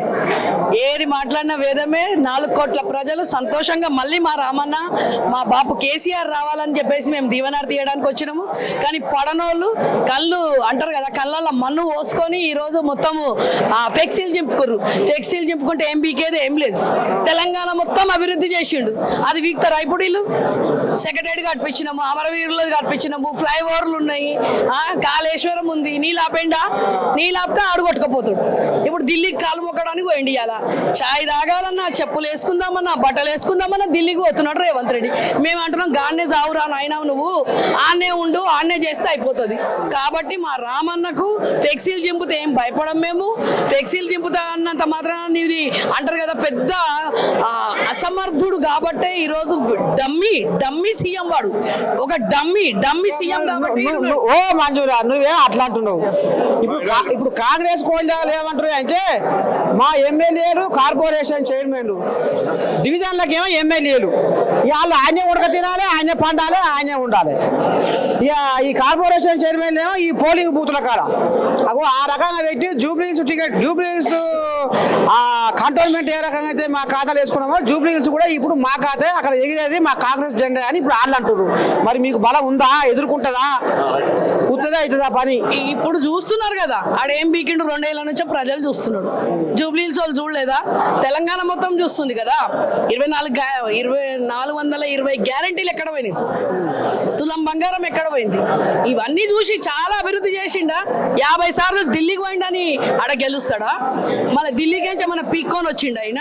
ఏది మాట్లాడినా వేదమే. 4 కోట్ల ప్రజలు సంతోషంగా మళ్ళీ మా రామన్న మా బాపు కేసీఆర్ రావాలని చెప్పేసి మేము దీవెనార్ తీయడానికి వచ్చినాము. కానీ పడనోళ్ళు కళ్ళు అంటారు కదా, కళ్ళల్లో మన్ను పోసుకొని ఈరోజు మొత్తము ఫ్లెక్సీలు చింపుకుర్రు. ఫ్లెక్సీలు చింపుకుంటే ఏం బీకేది ఏం లేదు. తెలంగాణ మొత్తం అభివృద్ధి చేసిండు, అది వీక్తారా ఇప్పుడు వీళ్ళు? సెక్రటరీ కట్టించినాము, అమరవీరులు కట్టించినాము, ఫ్లైఓవర్లు ఉన్నాయి, కాళేశ్వరం ఉంది. నీలాపితే ఆడుకొట్టుకపోతాడు. ఇప్పుడు ఢిల్లీకి కాలు మొక్కడానికి పోయింది. అలా చాయ్ తాగాలన్నా, చెప్పులు వేసుకుందామన్నా, బట్టలు వేసుకుందామన్నా ఢిల్లీకి పోతున్నాడు రేవంత్ రెడ్డి. మేము అంటున్నాం గాన్నే చావురా నాయనా, నువ్వు ఆన్నే ఉండు, ఆన్నే చేస్తే అయిపోతుంది. కాబట్టి మా రామన్నకు ఫ్లెక్సీలు చింపితే ఏం భయపడం మేము. ఫ్లెక్సీలు చింపుతా అన్నంత మాత్రాన నీది అంటారు కదా పెద్ద అసమర్థుడు కాబట్టే ఈరోజు డమ్మీ సీఎం వాడు, ఒక డమ్మీ సీఎం. ఓ మంజూరా, నువ్వే అట్లా అంటున్నావు. ఇప్పుడు కాంగ్రెస్ కోళ్ళు ఏమంటారు అంటే మా ఎమ్మెల్యేలు కార్పొరేషన్ చైర్మన్లు, డివిజన్లకు ఏమో ఎమ్మెల్యేలు, వాళ్ళు ఆయనే ఉడక తినాలి, ఆయనే పండాలి, ఆయనే ఉండాలి. ఇక ఈ కార్పొరేషన్ చైర్మన్ ఏమో ఈ పోలింగ్ బూతుల కాడ అగో ఆ రకంగా పెట్టి జూబ్లీహిల్స్ కంటోన్మెంట్ ఏ రకంగా అయితే మా ఖాతాలు వేసుకున్నామో జూబ్లీహిల్స్ కూడా ఇప్పుడు మా ఖాతా అక్కడ ఎగిరేది మా కాంగ్రెస్ జెండా అని ఇప్పుడు వాళ్ళు అంటారు. మరి మీకు బలం ఉందా? ఎదుర్కొంటుందా? కుత్తదా అవుతుందా పని? ఇప్పుడు చూస్తున్నారు కదా ఆడేం బీకిండు. 2 ఏళ్ల నుంచో ప్రజలు చూస్తున్నాడు. జూబ్లీహిల్స్ వాళ్ళు చూడలేదా? తెలంగాణ మొత్తం చూస్తుంది కదా. 420 గ్యారంటీలు ఎక్కడ పోయినాయి? తులం బంగారం ఎక్కడ పోయింది? ఇవన్నీ చూసి చాలా అభివృద్ధి చేసిండా. 50 సార్లు ఢిల్లీకి పోయిండని ఆడ గెలుస్తాడా? మళ్ళీ ఢిల్లీకి నుంచి మన పీక్కొని వచ్చిండు ఆయన.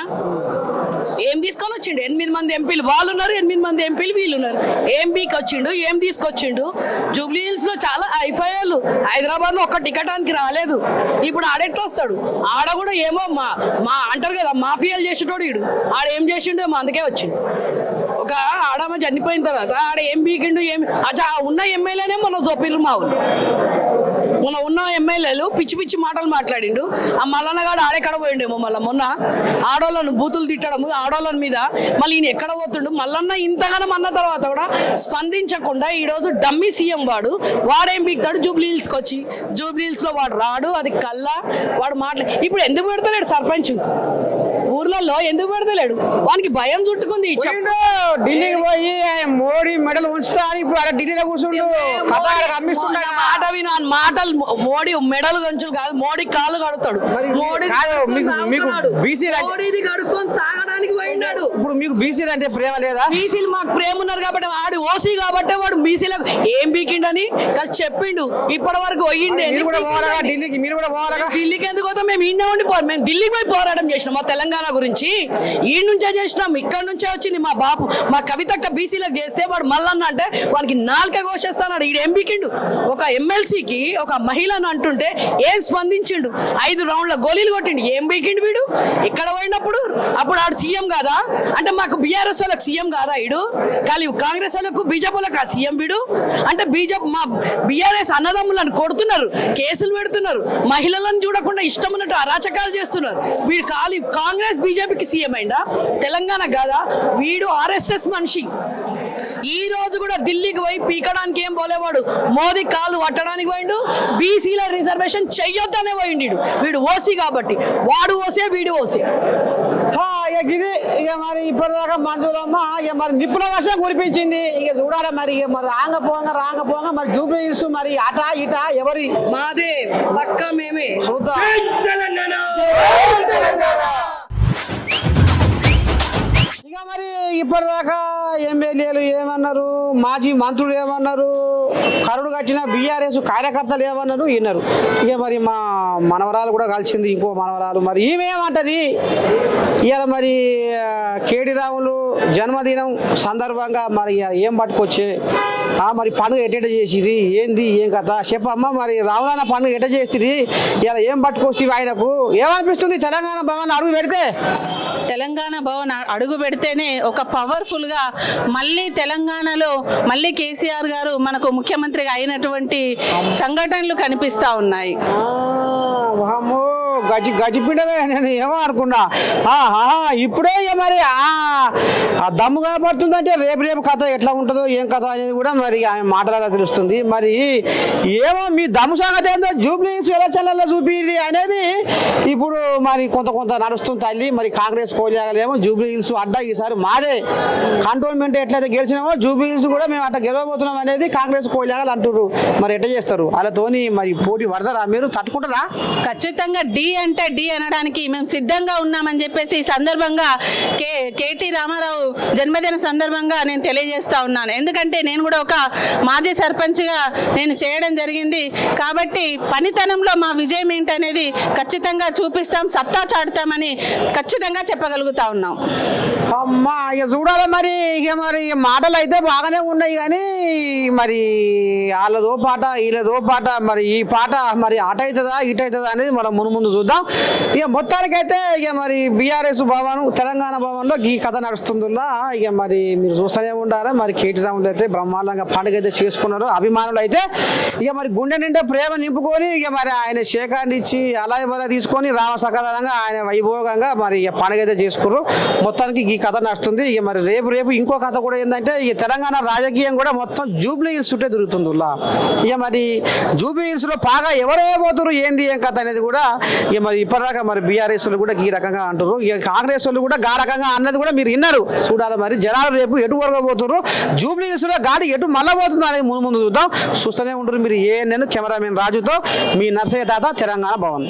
ఏం తీసుకొని వచ్చిండు? 8 మంది ఎంపీలు వాళ్ళు ఉన్నారు, 8 మంది ఎంపీలు వీళ్ళు ఉన్నారు. ఏం బీక్ వచ్చిండు, ఏం తీసుకొచ్చిండు? జూబ్లీహిల్స్ లో చాలా ఐఫైఎల్, హైదరాబాద్ లో ఒక్క టికెటానికి రాలేదు. ఇప్పుడు ఆడెట్లా వస్తాడు? ఆడ కూడా ఏమో మా అంటారు కదా మాఫియాలు చేసేటోడు ఈడు. ఆడ ఏం చేసిండు ఏమో అందుకే వచ్చిండు. ఒక ఆడమ్మ చనిపోయిన తర్వాత ఆడ ఏం బీకిండు ఏం ఉన్న ఎమ్మెల్యేనే మన జోపిర్రు మా ఊళ్ళు. ఉన్న ఎమ్మెల్యేలు పిచ్చి మాటలు మాట్లాడిండు. ఆ మల్లన్నగాడు ఆడెక్కడ పోయిండేమో. మళ్ళీ మొన్న ఆడోళ్ళను బూతులు తిట్టడము ఆడోళ్ళ మీద మళ్ళీ ఈయన ఎక్కడ పోతుండు? మల్లన్న ఇంతగానం అన్న తర్వాత కూడా స్పందించకుండా ఈరోజు డమ్మీ సీఎం వాడేం బీక్తాడు? జూబ్లీహిల్స్కి వచ్చి జూబ్లీహిల్స్ లో వాడు రాడు, అది కల్లా వాడు ఇప్పుడు ఎందుకు పెడతలేడు సర్పంచ్ ఊర్లలో? ఎందుకు పెడతలేడు? వానికి భయం చుట్టుకుంది. ఢిల్లీకి పోయి మోడీ మెడల్ ఉంచుతా అని ఇప్పుడు అక్కడ ఢిల్లీలో కూర్చుండు అమ్మిస్తున్నాడు. మాట విను మాటలు. మోడీ మెడలు గంచులు కాదు, మోడీ కాళ్ళు కడుతాడు. మోడీని కడుక్కొని తాగడానికి పోయినాడు. ఇప్పుడు మీకు బీసీలు అంటే ప్రేమ లేదా? బీసీలు మాకు ప్రేమ ఉన్నారు కాబట్టి వాడు ఓసీ కాబట్టి వాడు బీసీలకు ఏం బీకిండని కలిసి చెప్పిండు. ఇప్పటి వరకు పోయిండే. ఢిల్లీకి మీరు కూడా పోవాలగా? ఢిల్లీకి ఎందుకు పోతాం? మేము ఇన్నే ఉండి మేము ఢిల్లీకి పోయి పోరాటం చేసినాం. మా తెలంగాణ తెలంగాణ గురించి ఈ నుంచే చేసినాం, ఇక్కడ నుంచే వచ్చింది. మా బాపు మా కవితక్క బీసీలకు చేస్తే వాడు మల్లన్న అంటే వానికి నాలుక కోసేస్తాడు. ఈడు ఏం పీకిండు? ఒక ఎమ్మెల్సీకి ఒక మహిళను అంటుంటే ఏం స్పందించిండు? 5 రౌండ్ల గోళీలు కొట్టిండు. ఏం పీకిండు వీడు? ఇక్కడ పోయినప్పుడు అప్పుడు ఆడు సీఎం కాదా అంటే మాకు బీఆర్ఎస్ వాళ్ళకి సీఎం కాదా వీడు? కానీ కాంగ్రెస్ వాళ్ళకు బీజేపీ వాళ్ళకి ఆ సీఎం వీడు అంటే బీజేపీ మా బీఆర్ఎస్ అన్నదమ్ములను కొడుతున్నారు, కేసులు పెడుతున్నారు, మహిళలను చూడకుండా ఇష్టం ఉన్నట్టు అరాచకాలు చేస్తున్నారు. వీడు ఖాళీ కాంగ్రెస్ బీజేపీకి సీఎం అయిందా? తెలంగాణ కాదా? వీడు ఆర్ఎస్ఎస్ మనిషి. ఈ రోజు కూడా ఢిల్లీకి పోయి పీకడానికి ఏం పోలేవాడు, మోదీ కాలు పట్టడానికి పోయిండు. బీసీల రిజర్వేషన్ చెయ్యొద్దనే పోయిండు. వీడు ఓసీ కాబట్టి వాడు ఓసే వీడు ఓసే. ఇక మరి ఇప్పటిదాకా మంజులమ్మ ఇక మరి నిప్పుల వర్షం కురిపించింది. ఇక చూడాలి మరి ఇక మరి రాంగపోంగా మరి జూబ్లీ హిల్స్ మరి అటా ఇటా ఎవరి మాదే పక్క మేమే చూద్దాం. ఇక మరి ఇప్పటిదాకా ఎమ్మెల్యేలు ఏమన్నారు, మాజీ మంత్రులు ఏమన్నారు, కరుడు కట్టిన బీఆర్ఎస్ కార్యకర్తలు ఏమన్నారు విన్నారు. ఇక మరి మా మనవరాలు కూడా కలిసింది, ఇంకో మనవరాలు. మరి ఈమెమంటది ఇవాళ మరి కేటీ రాములు జన్మదినం సందర్భంగా మరి ఏం పట్టుకొచ్చే మరి పండుగ ఎట్ట చేసిరి, ఏంది ఏం కథ చెప్పమ్మ. మరి రాములన్న పండుగ ఎట్ట చేసిరి, ఇలా ఏం పట్టుకొస్తే ఆయనకు ఏమనిపిస్తుంది? తెలంగాణ భవన్ అడుగు పెడితే తెలంగాణ భవన్ అడుగు పెడితేనే ఒక పవర్ఫుల్గా మళ్ళీ తెలంగాణలో మళ్ళీ కేసీఆర్ గారు మనకు ముఖ్యమంత్రిగా అయినటువంటి సంఘటనలు కనిపిస్తూ ఉన్నాయి. గజిపిండమే నేను ఏమో అనుకున్నా. ఇప్పుడే మరి ఆ దమ్ము కనపడుతుందంటే రేపు కథ ఎట్లా ఉంటుందో ఏం కథ అనేది కూడా మరి ఆమె మాటలలో తెలుస్తుంది. మరి ఏమో మీ దమ్ము సంగతి ఏందో జూబ్లీ హిల్స్ ఎలక్షన్లలో చూపిరి అనేది ఇప్పుడు మరి కొంత నడుస్తుంది తల్లి. మరి కాంగ్రెస్ కోలేగలేమో జూబ్లీ హిల్స్ అడ్డా ఈసారి మాదే కంటోన్మెంట్ ఎట్లయితే గెలిచినామో జూబ్లీ హిల్స్ కూడా మేము అట్లా గెలవబోతున్నాం అనేది కాంగ్రెస్ కోలేగలు అంటున్నారు. మరి ఎట్లా చేస్తారు? వాళ్ళతోని మరి పోటీ పడతారా? మీరు తట్టుకుంటారా? ఖచ్చితంగా డి అంటే డి అనడానికి మేము సిద్ధంగా ఉన్నామని చెప్పేసి ఈ సందర్భంగా కేటీ రామారావు జన్మదిన సందర్భంగా నేను తెలియజేస్తా ఉన్నాను. ఎందుకంటే నేను కూడా ఒక మాజీ సర్పంచ్గా నేను చేయడం జరిగింది కాబట్టి పనితనంలో మా విజయం ఏంటనేది ఖచ్చితంగా చూపిస్తాం, సత్తా చాటుతామని ఖచ్చితంగా చెప్పగలుగుతా ఉన్నాం. అమ్మా ఇక చూడాలి మరి. ఇక మరి మాటలు అయితే బాగానే ఉన్నాయి కానీ మరి వాళ్ళదో పాట వీళ్ళదో పాట, మరి ఈ పాట మరి అటు అవుతుందా ఇటు అవుతుందా అనేది మనం ముందు చూద్దాం. ఇక మొత్తానికైతే ఇక మరి బీఆర్ఎస్ భవన్ తెలంగాణ భవన్లో ఈ కథ నడుస్తుందిలా. ఇక మరి మీరు చూస్తూనే ఉండాలి. మరి కేటీ రాములు అయితే బ్రహ్మాండంగా పండుగ అయితే చేసుకున్నారు. అభిమానులు అయితే ఇక మరి గుండె నిండా ప్రేమ నింపుకొని ఇక మరి ఆయన శేఖాన్ని ఇచ్చి అలాగే బలా తీసుకొని రామసకదంగా ఆయన వైభోగంగా మరి ఇక పండుగ అయితే చేసుకున్నారు. మొత్తానికి ఈ కథ నడుస్తుంది. ఇక మరి రేపు ఇంకో కథ కూడా ఏంటంటే ఇక తెలంగాణ రాజకీయం కూడా మొత్తం జూబ్లీ హిల్స్ చుట్టే తిరుగుతుందిలా. ఇక మరి జూబ్లీ హిల్స్ లో బాగా ఎవరే పోతున్నారు ఏంది ఏం కథ అనేది కూడా ఇక మరి ఇప్పటిదాకా మరి బీఆర్ఎస్ వాళ్ళు కూడా ఈ రకంగా అంటారు. ఇక కాంగ్రెస్ వాళ్ళు కూడా గా రకంగా అన్నది కూడా మీరు విన్నారు. చూడాలి మరి జనాలు రేపు ఎటు వరగబోతున్నారు, జూబ్లీ హిల్స్ లో గాడి ఎటు మళ్ళా పోతుంది అనేది ముందు చూద్దాం. చూస్తూనే ఉంటారు మీరు. నేను కెమెరామెన్ రాజుతో మీ నర్సయ్య తాత, తెలంగాణ భవన్.